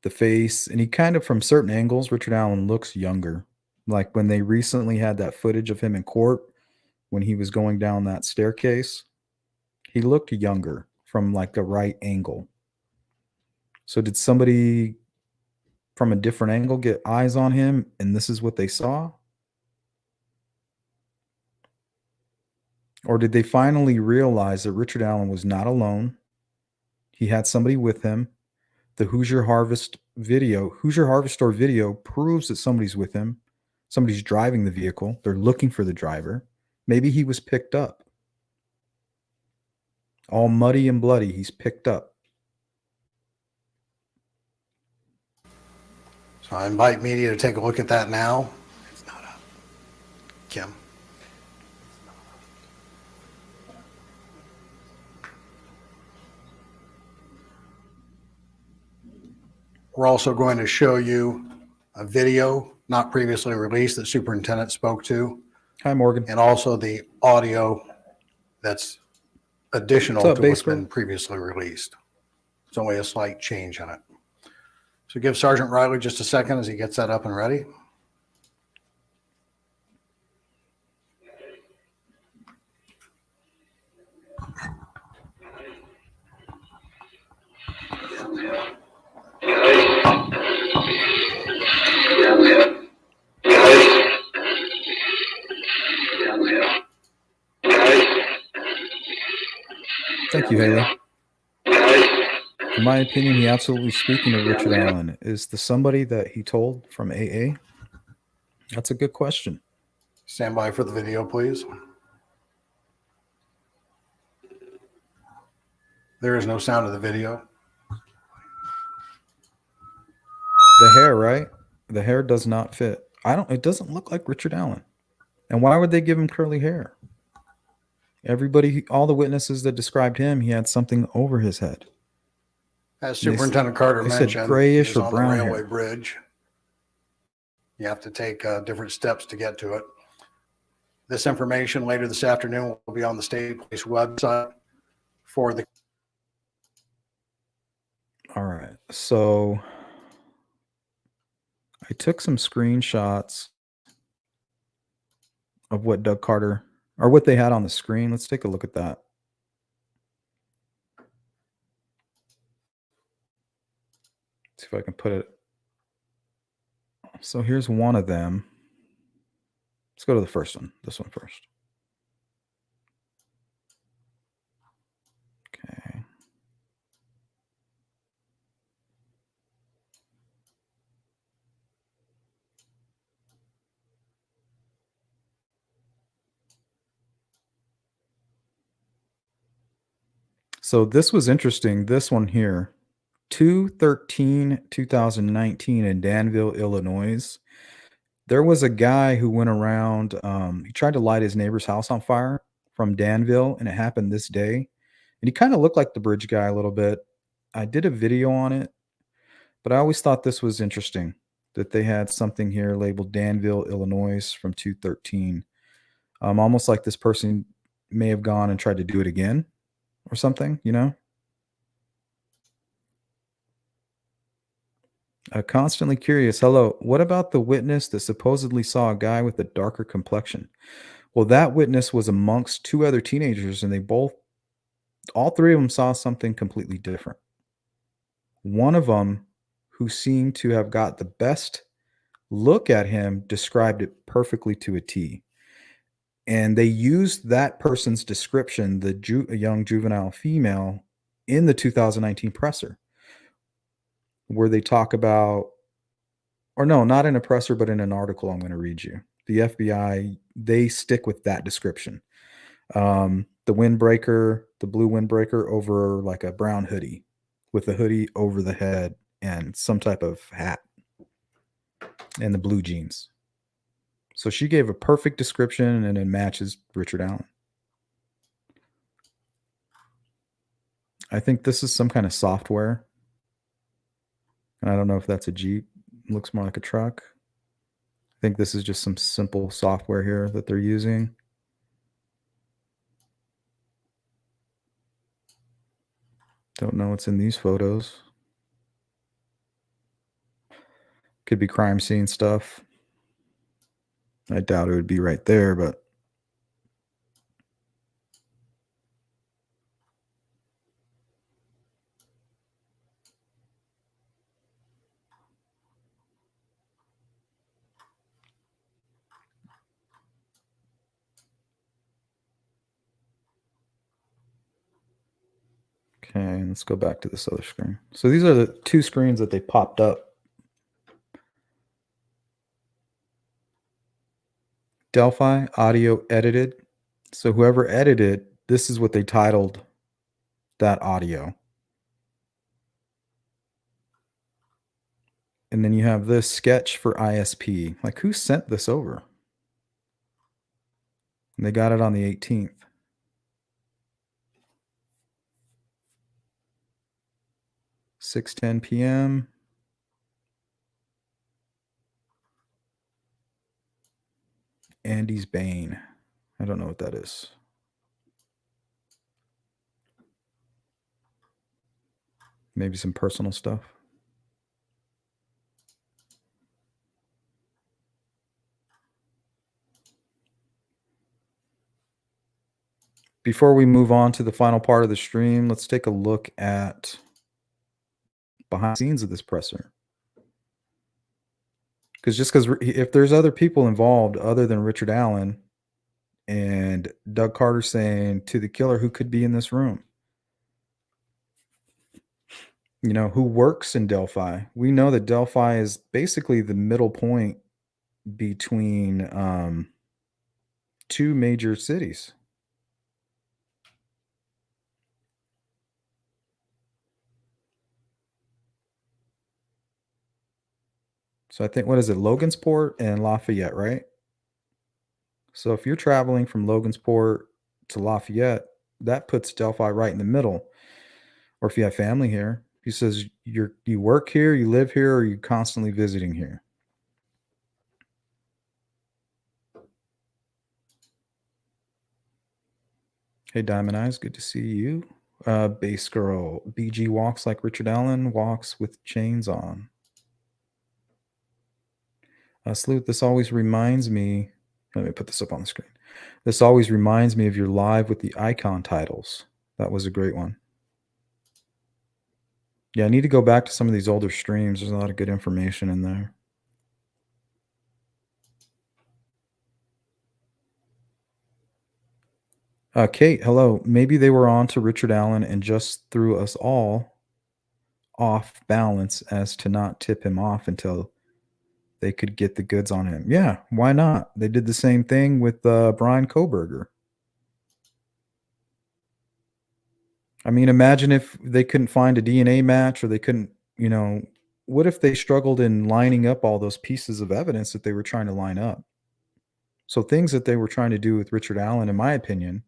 the face, and he kind of, from certain angles, Richard Allen looks younger. Like when they recently had that footage of him in court when he was going down that staircase, he looked younger from like a right angle. So did somebody from a different angle get eyes on him and this is what they saw? Or did they finally realize that Richard Allen was not alone? He had somebody with him. The Hoosier Harvest Store video proves that somebody's with him. Somebody's driving the vehicle. They're looking for the driver. Maybe he was picked up. All muddy and bloody, he's picked up. So I invite media to take a look at that now. It's not up. Kim. We're also going to show you a video not previously released that superintendent spoke to. Hi, Morgan. And also the audio that's additional to what's been previously released. It's only a slight change on it. So give Sergeant Riley just a second as he gets that up and ready. Thank you, Haley. In my opinion, he absolutely, speaking of Richard Allen, is the somebody that he told from AA? That's a good question. Stand by for the video, please. There is no sound of the video. The hair, right? The hair does not fit. It doesn't look like Richard Allen. And why would they give him curly hair? Everybody, all the witnesses that described him, he had something over his head. As Superintendent Carter mentioned, said grayish or on brown the railway hair. bridge. You have to take different steps to get to it. This information later this afternoon will be on the state police website for the. All right. So I took some screenshots of what Doug Carter, or what they had on the screen. Let's take a look at that. See if I can put it. So here's one of them. Let's go to the first one. This one first. Okay. So this was interesting. This one here, 2/13/2019 in Danville, Illinois. There was a guy who went around. He tried to light his neighbor's house on fire from Danville, and it happened this day. And he kind of looked like the bridge guy a little bit. I did a video on it, but I always thought this was interesting that they had something here labeled Danville, Illinois from 2/13. Almost like this person may have gone and tried to do it again or something, you know? Constantly curious. Hello. What about the witness that supposedly saw a guy with a darker complexion? Well, that witness was amongst two other teenagers, and all three of them saw something completely different. One of them, who seemed to have got the best look at him, described it perfectly to a T. And they used that person's description, a young juvenile female, in the 2019 presser, where they talk about, or no, not in a presser, but in an article I'm going to read you. The FBI, they stick with that description. The windbreaker, the blue windbreaker over like a brown hoodie with a hoodie over the head and some type of hat and the blue jeans. So she gave a perfect description and it matches Richard Allen. I think this is some kind of software. And I don't know if that's a Jeep. It looks more like a truck. I think this is just some simple software here that they're using. Don't know what's in these photos. Could be crime scene stuff. I doubt it would be right there, but okay, let's go back to this other screen. So these are the two screens that they popped up. Delphi audio edited. So whoever edited, this is what they titled that audio. And then you have this sketch for ISP. Like, who sent this over? And they got it on the 18th. (6:10 p.m.) Andy's Bane. I don't know what that is. Maybe some personal stuff. Before we move on to the final part of the stream, let's take a look at behind the scenes of this presser. Because if there's other people involved other than Richard Allen and Doug Carter saying to the killer who could be in this room, you know, who works in Delphi. We know that Delphi is basically the middle point between two major cities. So I think, what is it, Logansport and Lafayette, right? So if you're traveling from Logansport to Lafayette, that puts Delphi right in the middle. Or if you have family here, he says you work here, you live here, or you're constantly visiting here. Hey, Diamond Eyes, good to see you. Bass Girl, BG walks like Richard Allen walks with chains on. Sleuth, this always reminds me. Let me put this up on the screen. This always reminds me of your live with the icon titles. That was a great one. Yeah, I need to go back to some of these older streams. There's a lot of good information in there. Kate, hello. Maybe they were on to Richard Allen and just threw us all off balance as to not tip him off until they could get the goods on him. Yeah, why not? They did the same thing with Brian Koberger. I mean, imagine if they couldn't find a DNA match, or they couldn't, what if they struggled in lining up all those pieces of evidence that they were trying to line up? So things that they were trying to do with Richard Allen, in my opinion,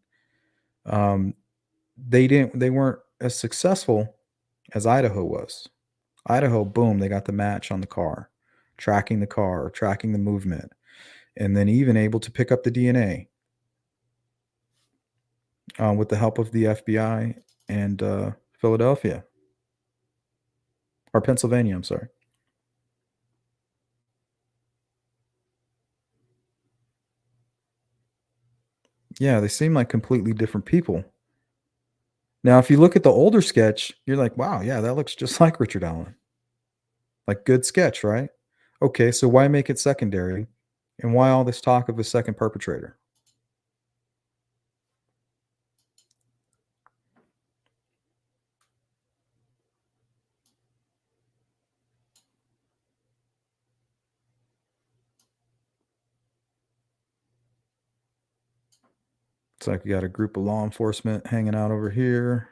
they weren't as successful as Idaho was. Idaho, boom, they got the match on the car, tracking the car, tracking the movement, and then even able to pick up the DNA with the help of the FBI and Philadelphia. Or Pennsylvania, I'm sorry. Yeah, they seem like completely different people. Now, if you look at the older sketch, you're like, wow, yeah, that looks just like Richard Allen. Like, good sketch, right? Okay, so why make it secondary? And why all this talk of a second perpetrator? It's like we got a group of law enforcement hanging out over here.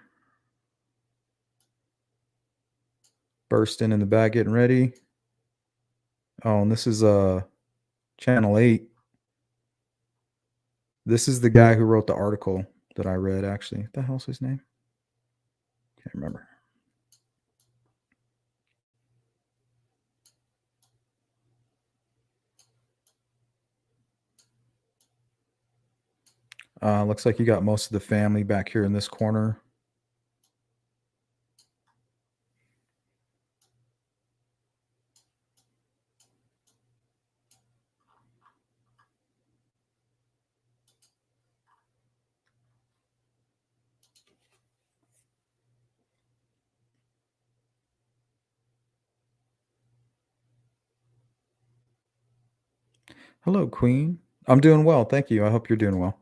Burst in the back, getting ready. Oh, and this is Channel 8. This is the guy who wrote the article that I read, actually. What the hell's his name? Can't remember. Looks like you got most of the family back here in this corner. Hello, Queen. I'm doing well. Thank you. I hope you're doing well.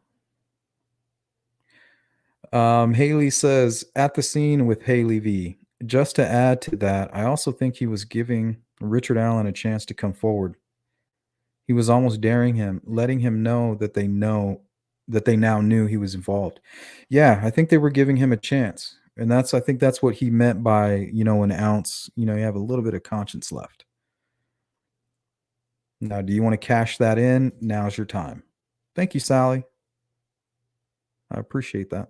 Haley says, at the scene with Haley V. Just to add to that, I also think he was giving Richard Allen a chance to come forward. He was almost daring him, letting him know that they now knew he was involved. Yeah, I think they were giving him a chance. And I think that's what he meant by, an ounce, you have a little bit of conscience left. Now, do you want to cash that in? Now's your time. Thank you, Sally. I appreciate that.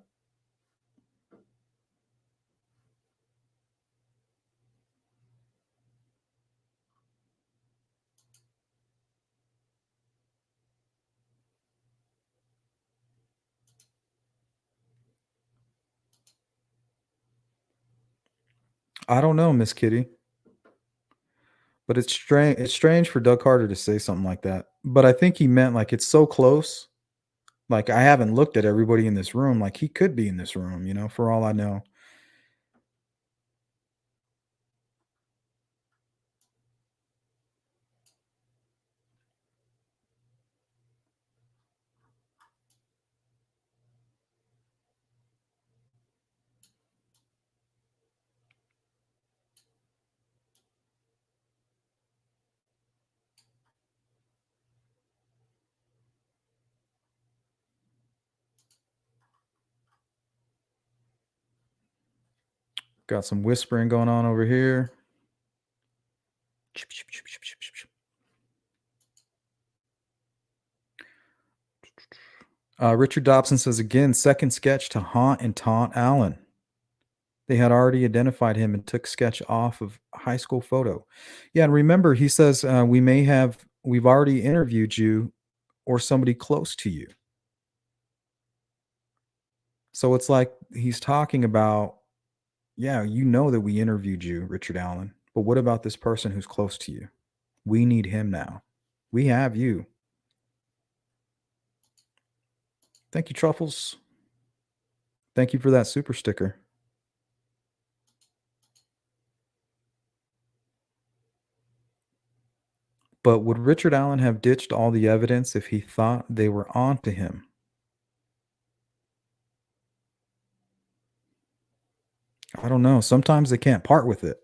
I don't know, Miss Kitty. But it's strange. It's strange for Doug Carter to say something like that. But I think he meant like it's so close. Like I haven't looked at everybody in this room. Like he could be in this room, for all I know. Got some whispering going on over here. Richard Dobson says again, second sketch to haunt and taunt Allen. They had already identified him and took sketch off of high school photo. Yeah, and remember, he says we've already interviewed you or somebody close to you. So it's like he's talking about, yeah, that we interviewed you, Richard Allen, but what about this person who's close to you? We need him now. We have you. Thank you, Truffles. Thank you for that super sticker. But would Richard Allen have ditched all the evidence if he thought they were on to him? I don't know. Sometimes they can't part with it.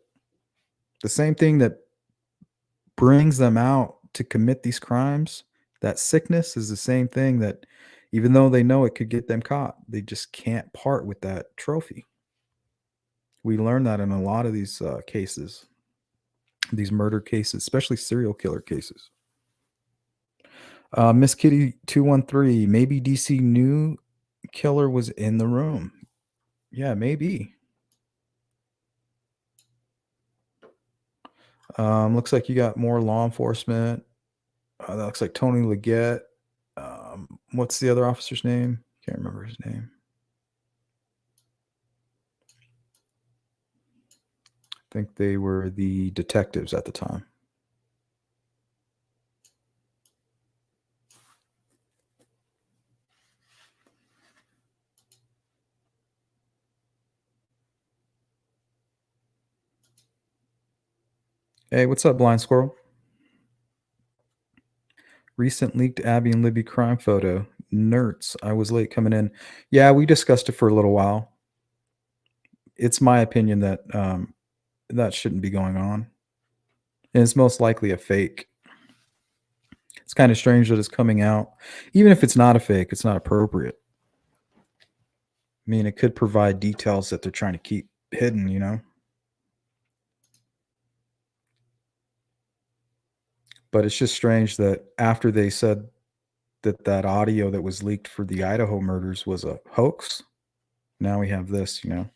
The same thing that brings them out to commit these crimes, that sickness, is the same thing that, even though they know it could get them caught, they just can't part with that trophy. We learn that in a lot of these cases, these murder cases, especially serial killer cases. Miss Kitty 213, maybe DC knew killer was in the room. Yeah, maybe. Looks like you got more law enforcement. That looks like Tony Leggett. What's the other officer's name? Can't remember his name. I think they were the detectives at the time. Hey, what's up, Blind Squirrel? Recent leaked Abby and Libby crime photo. Nerds. I was late coming in. Yeah, we discussed it for a little while. It's my opinion that that shouldn't be going on. And it's most likely a fake. It's kind of strange that it's coming out. Even if it's not a fake, it's not appropriate. I mean, it could provide details that they're trying to keep hidden, you know? But it's just strange that after they said that that audio that was leaked for the Idaho murders was a hoax, now we have this, you know?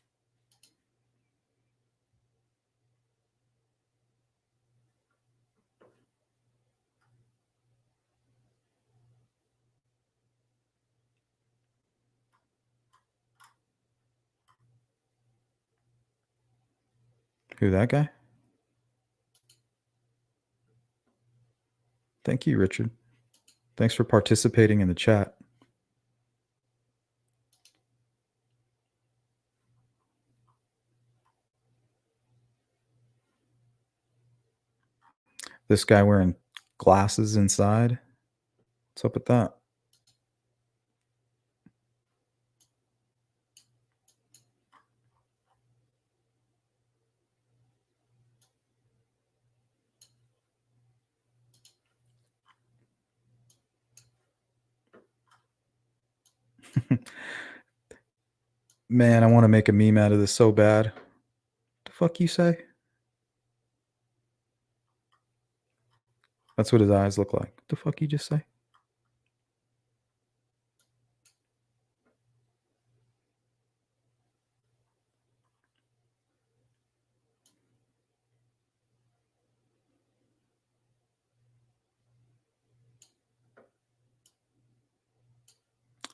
Who, that guy? Thank you, Richard. Thanks for participating in the chat. This guy wearing glasses inside. What's up with that? Man, I want to make a meme out of this so bad. The fuck you say? That's what his eyes look like. The fuck you just say?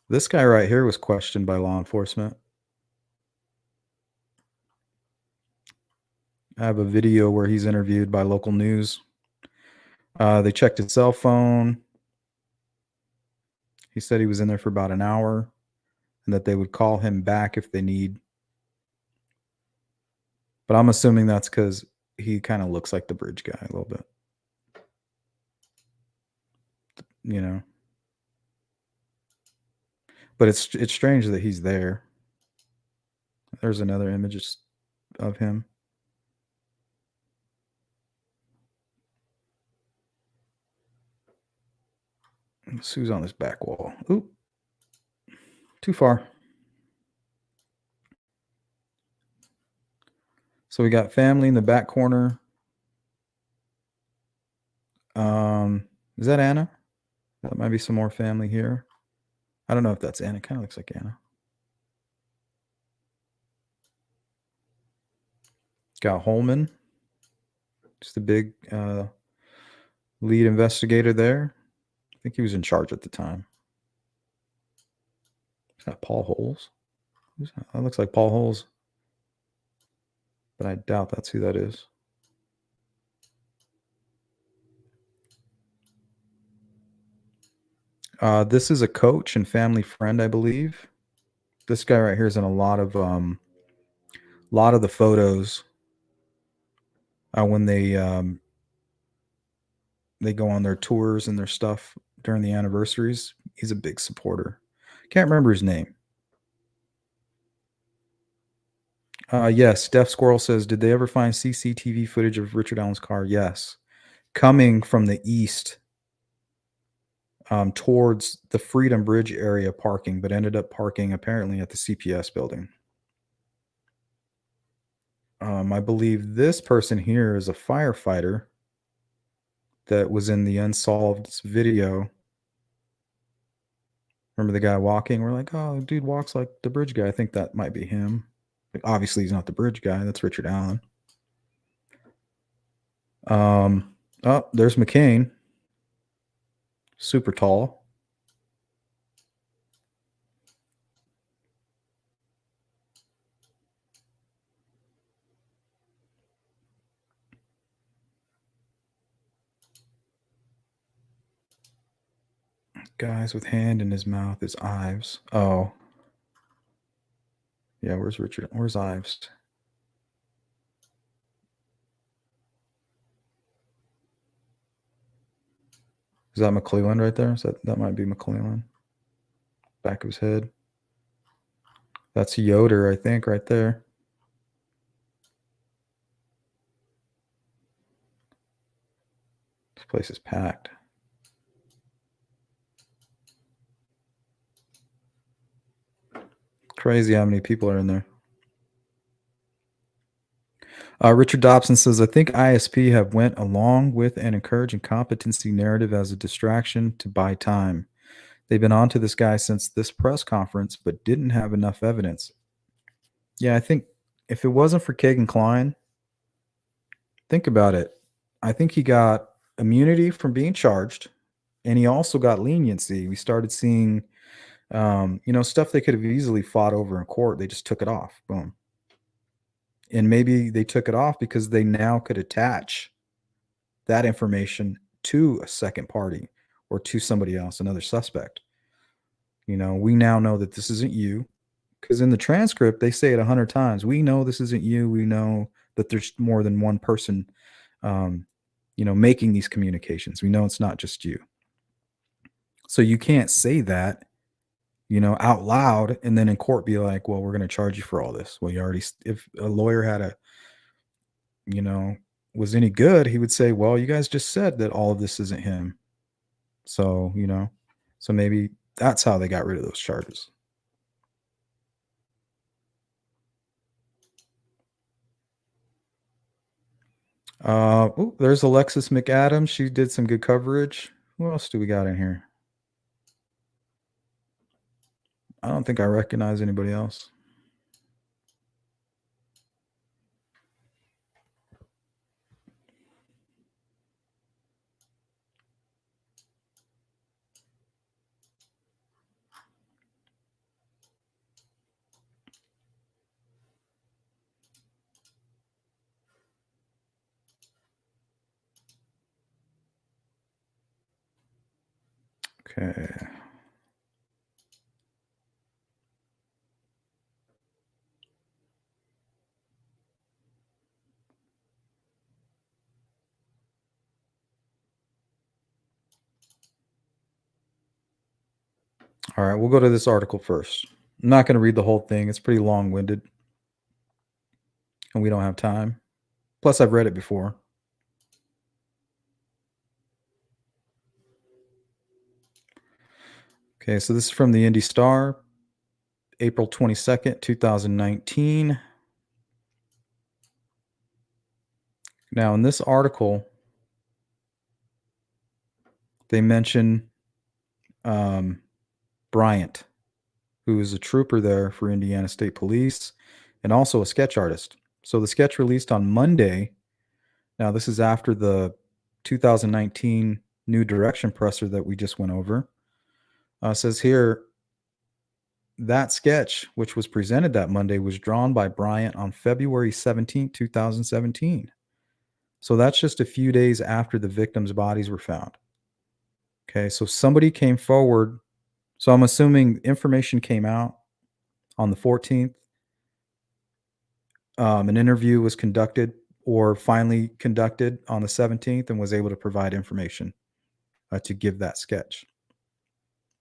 This guy right here was questioned by law enforcement. I have a video where he's interviewed by local news. They checked his cell phone. He said he was in there for about an hour and that they would call him back if they need. But I'm assuming that's because he kind of looks like the bridge guy a little bit. You know? But it's strange that he's there. There's another image of him. Let's see who's on this back wall. Oop. Too far. So we got family in the back corner. Is that Anna? That might be some more family here. I don't know if that's Anna. Kind of looks like Anna. Got Holman. Just a big lead investigator there. I think he was in charge at the time. Is that Paul Holes? That looks like Paul Holes. But I doubt that's who that is. This is a coach and family friend, I believe. This guy right here is in a lot of the photos when they go on their tours and their stuff during the anniversaries. He's a big supporter. Can't remember his name. Yes, Deaf Squirrel says, did they ever find CCTV footage of Richard Allen's car? Yes. Coming from the east towards the Freedom Bridge area parking, but ended up parking apparently at the CPS building. I believe this person here is a firefighter that was in the Unsolved video. Remember the guy walking? We're like, oh, dude walks like the bridge guy. I think that might be him. Like, obviously, he's not the bridge guy. That's Richard Allen. Oh, there's McCain. Super tall. Guys with hand in his mouth is Ives. Oh. Yeah, where's Richard? Where's Ives? Is that McClellan right there? That might be McClellan. Back of his head. That's Yoder, I think, right there. This place is packed. Crazy how many people are in there. Richard Dobson says, I think ISP have went along with an encouraging competency narrative as a distraction to buy time. They've been on to this guy since this press conference, but didn't have enough evidence. Yeah, I think if it wasn't for Kagan Klein, think about it. I think he got immunity from being charged, and he also got leniency. We started seeing, stuff they could have easily fought over in court. They just took it off. Boom. And maybe they took it off because they now could attach that information to a second party or to somebody else, another suspect. We now know that this isn't you, because in the transcript, they say it 100 times. We know this isn't you. We know that there's more than one person, making these communications. We know it's not just you. So you can't say that, out loud and then in court be like, well, we're going to charge you for all this. Well, if a lawyer had was any good, he would say, well, you guys just said that all of this isn't him. So, so maybe that's how they got rid of those charges. There's Alexis McAdams. She did some good coverage. Who else do we got in here? I don't think I recognize anybody else. Okay. All right, we'll go to this article first. I'm not going to read the whole thing. It's pretty long-winded, and we don't have time. Plus, I've read it before. Okay, so this is from the Indy Star, April 22nd, 2019. Now, in this article, they mention Bryant, who is a trooper there for Indiana State Police and also a sketch artist. So the sketch released on Monday. Now, this is after the 2019 New Direction presser that we just went over. Says here, that sketch, which was presented that Monday, was drawn by Bryant on February 17, 2017. So that's just a few days after the victims' bodies were found. Okay, so somebody came forward. So I'm assuming information came out on the 14th. An interview was conducted or finally conducted on the 17th and was able to provide information to give that sketch.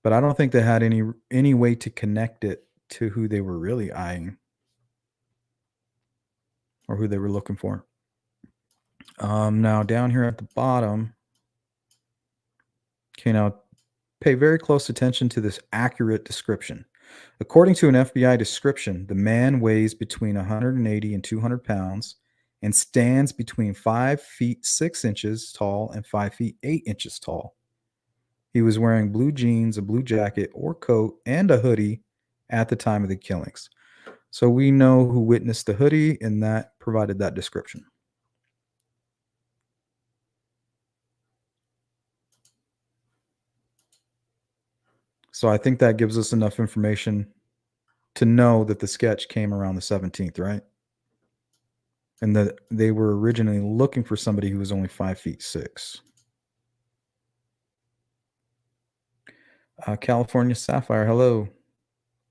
But I don't think they had any way to connect it to who they were really eyeing or who they were looking for. Now down here at the bottom, okay, now pay very close attention to this accurate description. According to an FBI description, the man weighs between 180 and 200 pounds and stands between 5 feet 6 inches tall and 5 feet 8 inches tall. He was wearing blue jeans, a blue jacket or coat, and a hoodie at the time of the killings. So we know who witnessed the hoodie, and that provided that description. So I think that gives us enough information to know that the sketch came around the 17th, right? And that they were originally looking for somebody who was only 5 feet 6. California Sapphire, hello.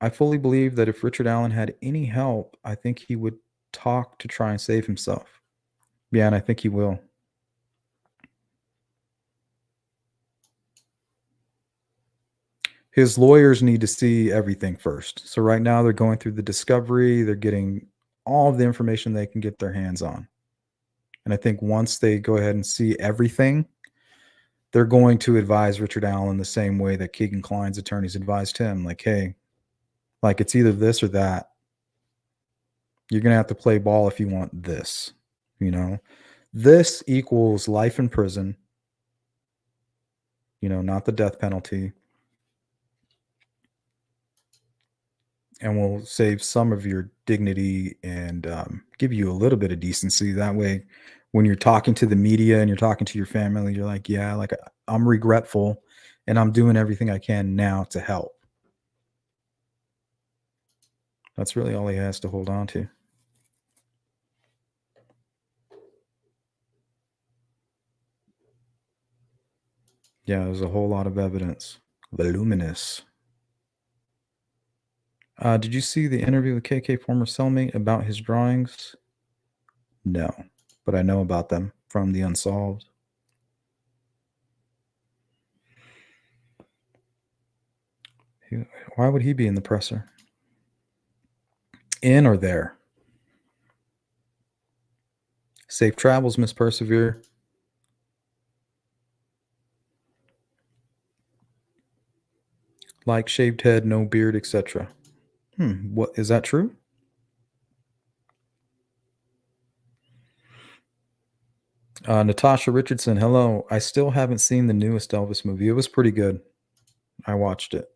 I fully believe that if Richard Allen had any help, I think he would talk to try and save himself. Yeah, and I think he will. His lawyers need to see everything first. So right now they're going through the discovery. They're getting all of the information they can get their hands on. And I think once they go ahead and see everything, they're going to advise Richard Allen the same way that Keegan Klein's attorneys advised him. Like, hey, like it's either this or that. You're going to have to play ball if you want this. You know, this equals life in prison. You know, not the death penalty. And will save some of your dignity and give you a little bit of decency. That way, when you're talking to the media and you're talking to your family, you're like, yeah, like I'm regretful and I'm doing everything I can now to help. That's really all he has to hold on to. Yeah, there's a whole lot of evidence. Voluminous. Did you see the interview with KK former cellmate about his drawings? No, but I know about them from the Unsolved. Why would he be in the presser? In or there? Safe travels, Miss Persevere. Like shaved head, no beard, etc. What is that true? Natasha Richardson, hello. I still haven't seen the newest Elvis movie. It was pretty good. I watched it.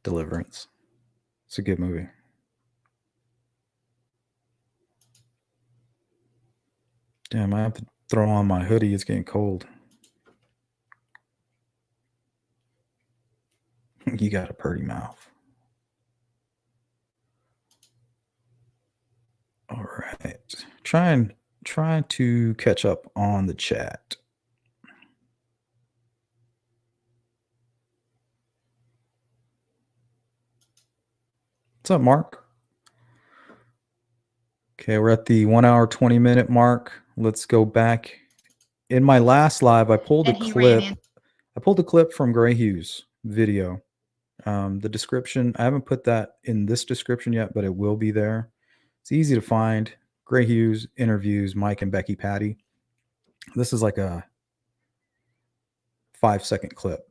Deliverance. It's a good movie. Damn, I have to throw on my hoodie. It's getting cold. You got a pretty mouth. All right. Trying to catch up on the chat. What's up, Mark? Okay, we're at the 1 hour, 20-minute mark. Let's go back. In my last live, I pulled a clip. I pulled a clip from Gray Hughes' video. The description, I haven't put that in this description yet, but it will be there. It's easy to find. Gray Hughes interviews Mike and Becky Patty. This is like a 5-second clip.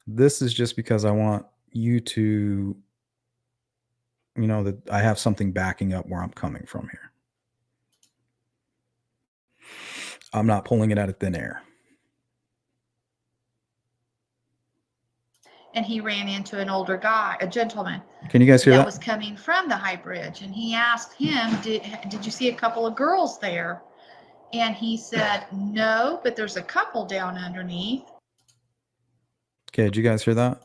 This is just because I want you to, you know, that I have something backing up where I'm coming from here. I'm not pulling it out of thin air. And he ran into an older guy, a gentleman. Can you guys hear that? That was coming from the high bridge. And he asked him, did you see a couple of girls there? And he said, no, but there's a couple down underneath. Okay, did you guys hear that?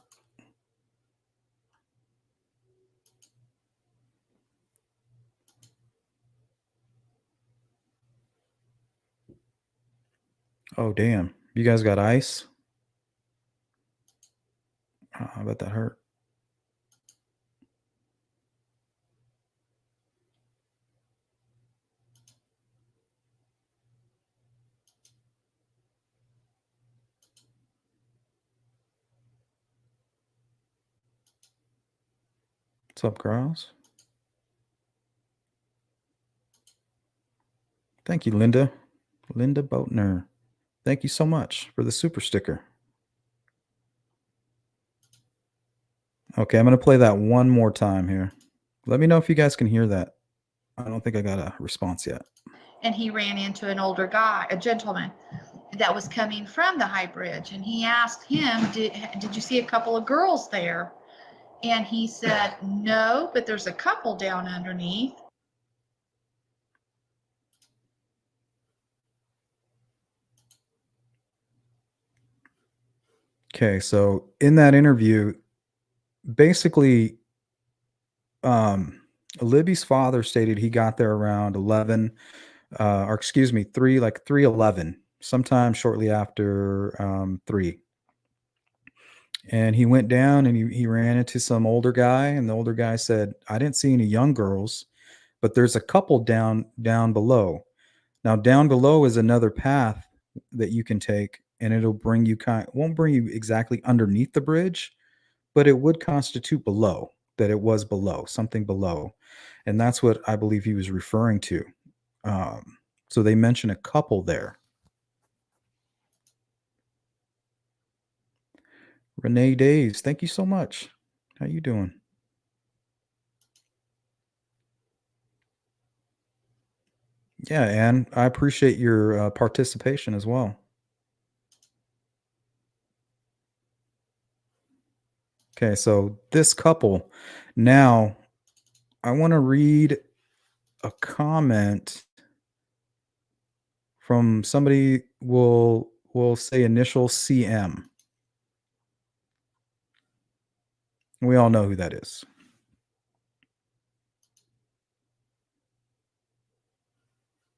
Oh, damn. You guys got ice? Oh, I bet that hurt. What's up, girls? Thank you, Linda. Linda Boatner. Thank you so much for the super sticker. Okay, I'm going to play that one more time here. Let me know if you guys can hear that. I don't think I got a response yet. And he ran into an older guy, a gentleman that was coming from the high bridge. And he asked him, did you see a couple of girls there? And he said, no, but there's a couple down underneath. Okay, so in that interview, basically, Libby's father stated he got there around 11, or excuse me, 3:11, sometime shortly after 3. And he went down and he ran into some older guy, and the older guy said, I didn't see any young girls, but there's a couple down below. Now, down below is another path that you can take, and it'll bring you won't bring you exactly underneath the bridge, but it would constitute below, that it was below, something below. And that's what I believe he was referring to. So they mention a couple there. Renee Days, thank you so much. How you doing? Yeah, Anne, I appreciate your participation as well. Okay, so this couple. Now, I want to read a comment from somebody will say initial CM. We all know who that is.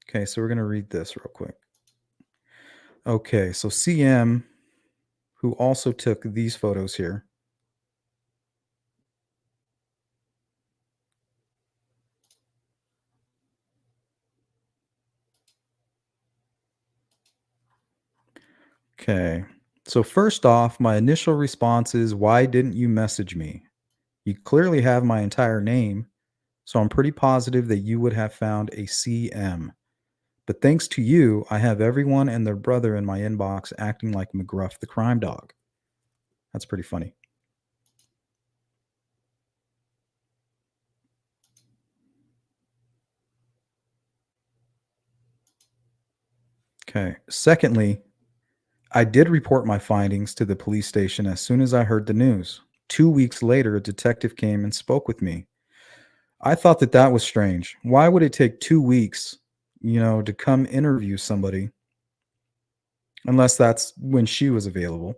Okay, so we're going to read this real quick. Okay, so CM, who also took these photos here. Okay, so first off, my initial response is, why didn't you message me? You clearly have my entire name, so I'm pretty positive that you would have found a CM. But thanks to you, I have everyone and their brother in my inbox acting like McGruff the crime dog. That's pretty funny. Okay. Secondly, I did report my findings to the police station as soon as I heard the news. 2 weeks later, a detective came and spoke with me. I thought that was strange. Why would it take 2 weeks, to come interview somebody? Unless that's when she was available.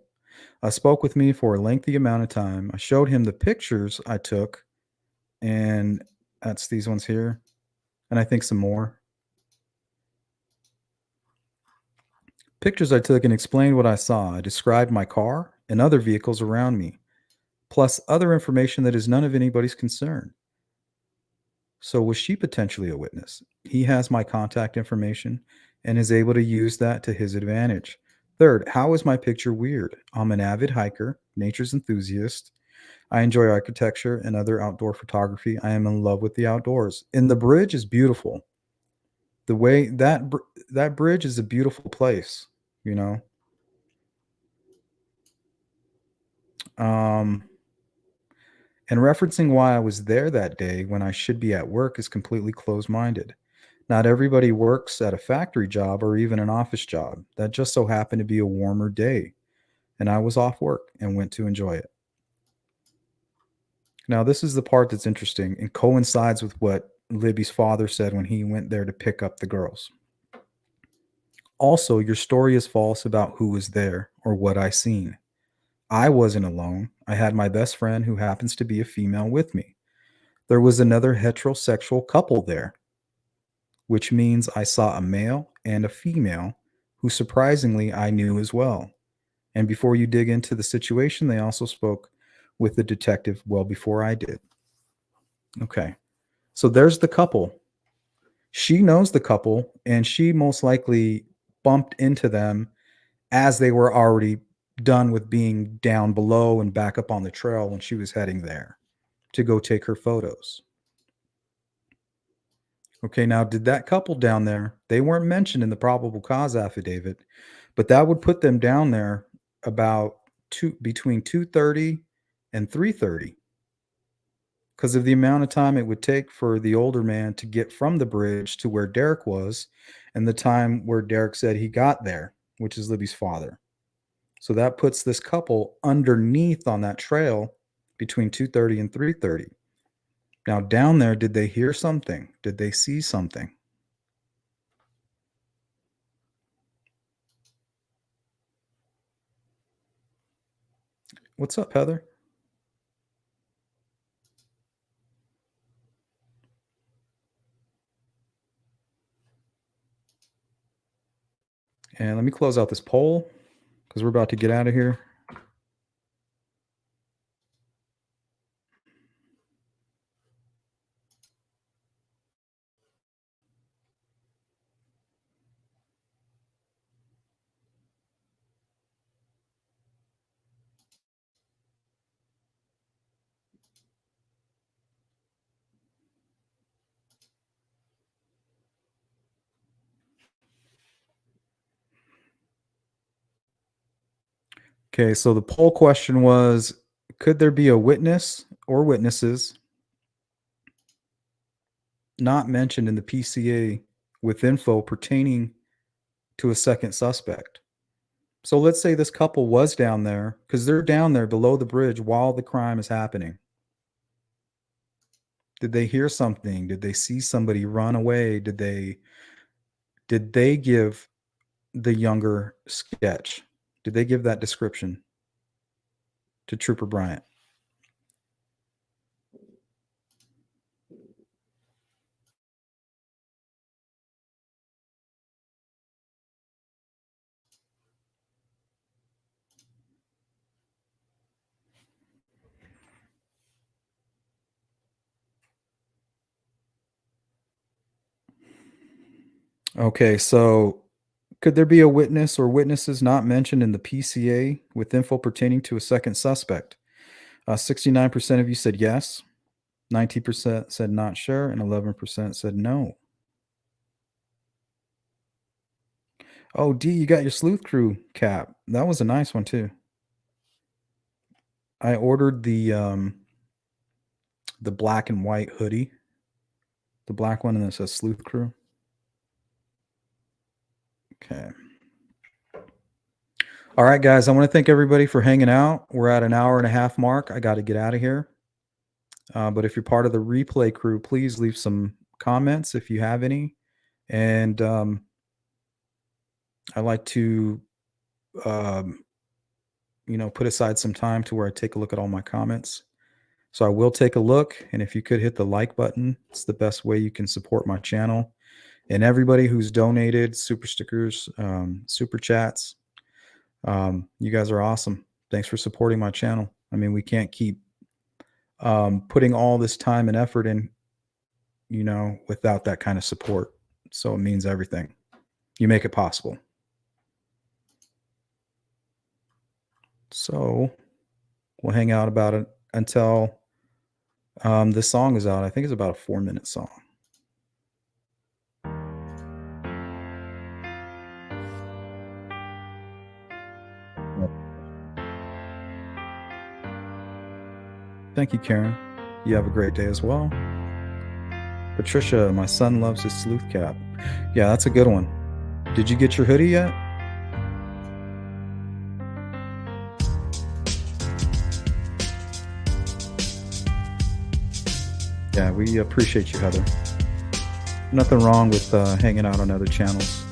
Spoke with me for a lengthy amount of time. I showed him the pictures I took, and that's these ones here, and I think some more. Pictures I took and explained what I saw. I described my car and other vehicles around me, plus other information that is none of anybody's concern. So was she potentially a witness? He has my contact information and is able to use that to his advantage. Third, how is my picture weird? I'm an avid hiker, nature's enthusiast. I enjoy architecture and other outdoor photography. I am in love with the outdoors. And the bridge is beautiful. The way that bridge is a beautiful place, And referencing why I was there that day when I should be at work is completely closed-minded. Not everybody works at a factory job or even an office job. That just so happened to be a warmer day, and I was off work and went to enjoy it. Now, this is the part that's interesting and coincides with what Libby's father said when he went there to pick up the girls. Also, your story is false about who was there or what I seen. I wasn't alone. I had my best friend who happens to be a female with me. There was another heterosexual couple there, which means I saw a male and a female who surprisingly I knew as well. And before you dig into the situation, they also spoke with the detective well before I did. Okay. So there's the couple. She knows the couple, and she most likely bumped into them as they were already done with being down below and back up on the trail when she was heading there to go take her photos. Okay, now did that couple down there, they weren't mentioned in the probable cause affidavit, but that would put them down there about between 2:30 and 3:30 because of the amount of time it would take for the older man to get from the bridge to where Derek was and the time where Derek said he got there, which is Libby's father. So that puts this couple underneath on that trail between 2:30 and 3:30. Now down there, did they hear something? Did they see something? What's up, Heather? And let me close out this poll because we're about to get out of here. Okay, so the poll question was, could there be a witness or witnesses not mentioned in the PCA with info pertaining to a second suspect? So let's say this couple was down there because they're down there below the bridge while the crime is happening. Did they hear something? Did they see somebody run away? Did they give the younger sketch? Did they give that description to Trooper Bryant? Okay, so could there be a witness or witnesses not mentioned in the PCA with info pertaining to a second suspect? 69% of you said yes, 90% said not sure, and 11% said no. Oh, D, you got your Sleuth Crew cap. That was a nice one too. I ordered the black and white hoodie, the black one, and it says Sleuth Crew. Okay. All right, guys, I want to thank everybody for hanging out. We're at an hour and a half mark. I got to get out of here. But if you're part of the replay crew, please leave some comments if you have any. And I like to, put aside some time to where I take a look at all my comments. So I will take a look. And if you could hit the like button, it's the best way you can support my channel. And everybody who's donated, super stickers, super chats, you guys are awesome. Thanks for supporting my channel. I mean, we can't keep putting all this time and effort in, without that kind of support. So it means everything. You make it possible. So we'll hang out about it until this song is out. I think it's about a 4-minute song. Thank you, Karen. You have a great day as well. Patricia, my son loves his sleuth cap. Yeah, that's a good one. Did you get your hoodie yet? Yeah, we appreciate you, Heather. Nothing wrong with hanging out on other channels.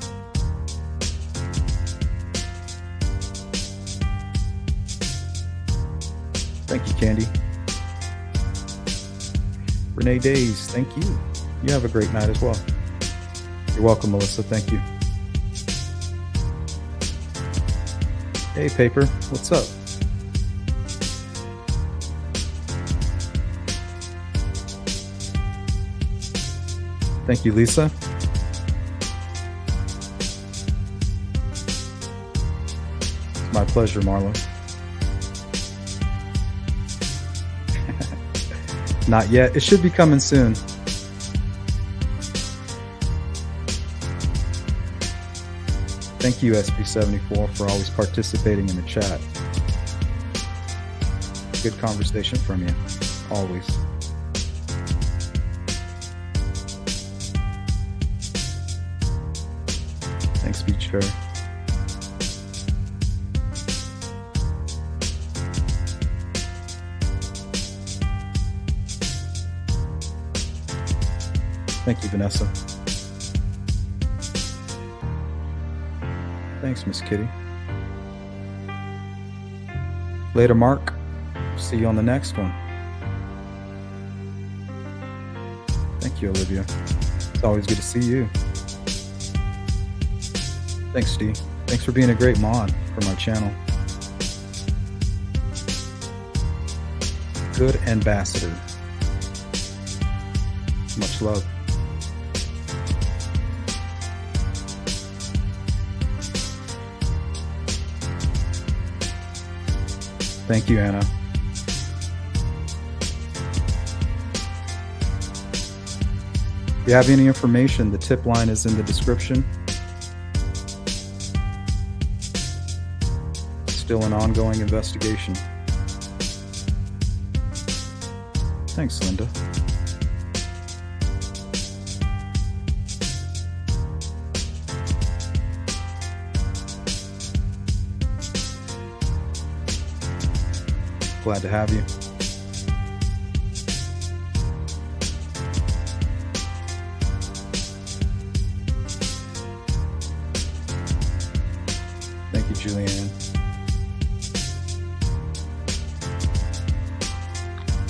Thank you, Candy. Renee Days, thank you. You have a great night as well. You're welcome, Melissa. Thank you. Hey, Paper, what's up? Thank you, Lisa. It's my pleasure, Marla. Not yet. It should be coming soon. Thank you, SB74, for always participating in the chat. Good conversation from you, always. Thanks, Beach Fair. Thank you, Vanessa. Thanks, Miss Kitty. Later, Mark. See you on the next one. Thank you, Olivia. It's always good to see you. Thanks, Steve. Thanks for being a great mod for my channel. Good ambassador. Much love. Thank you, Anna. If you have any information, the tip line is in the description. Still an ongoing investigation. Thanks, Linda. Glad to have you. Thank you, Julianne.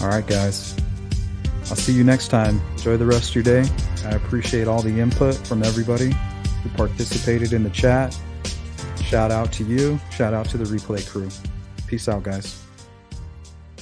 All right, guys. I'll see you next time. Enjoy the rest of your day. I appreciate all the input from everybody who participated in the chat. Shout out to you. Shout out to the replay crew. Peace out, guys.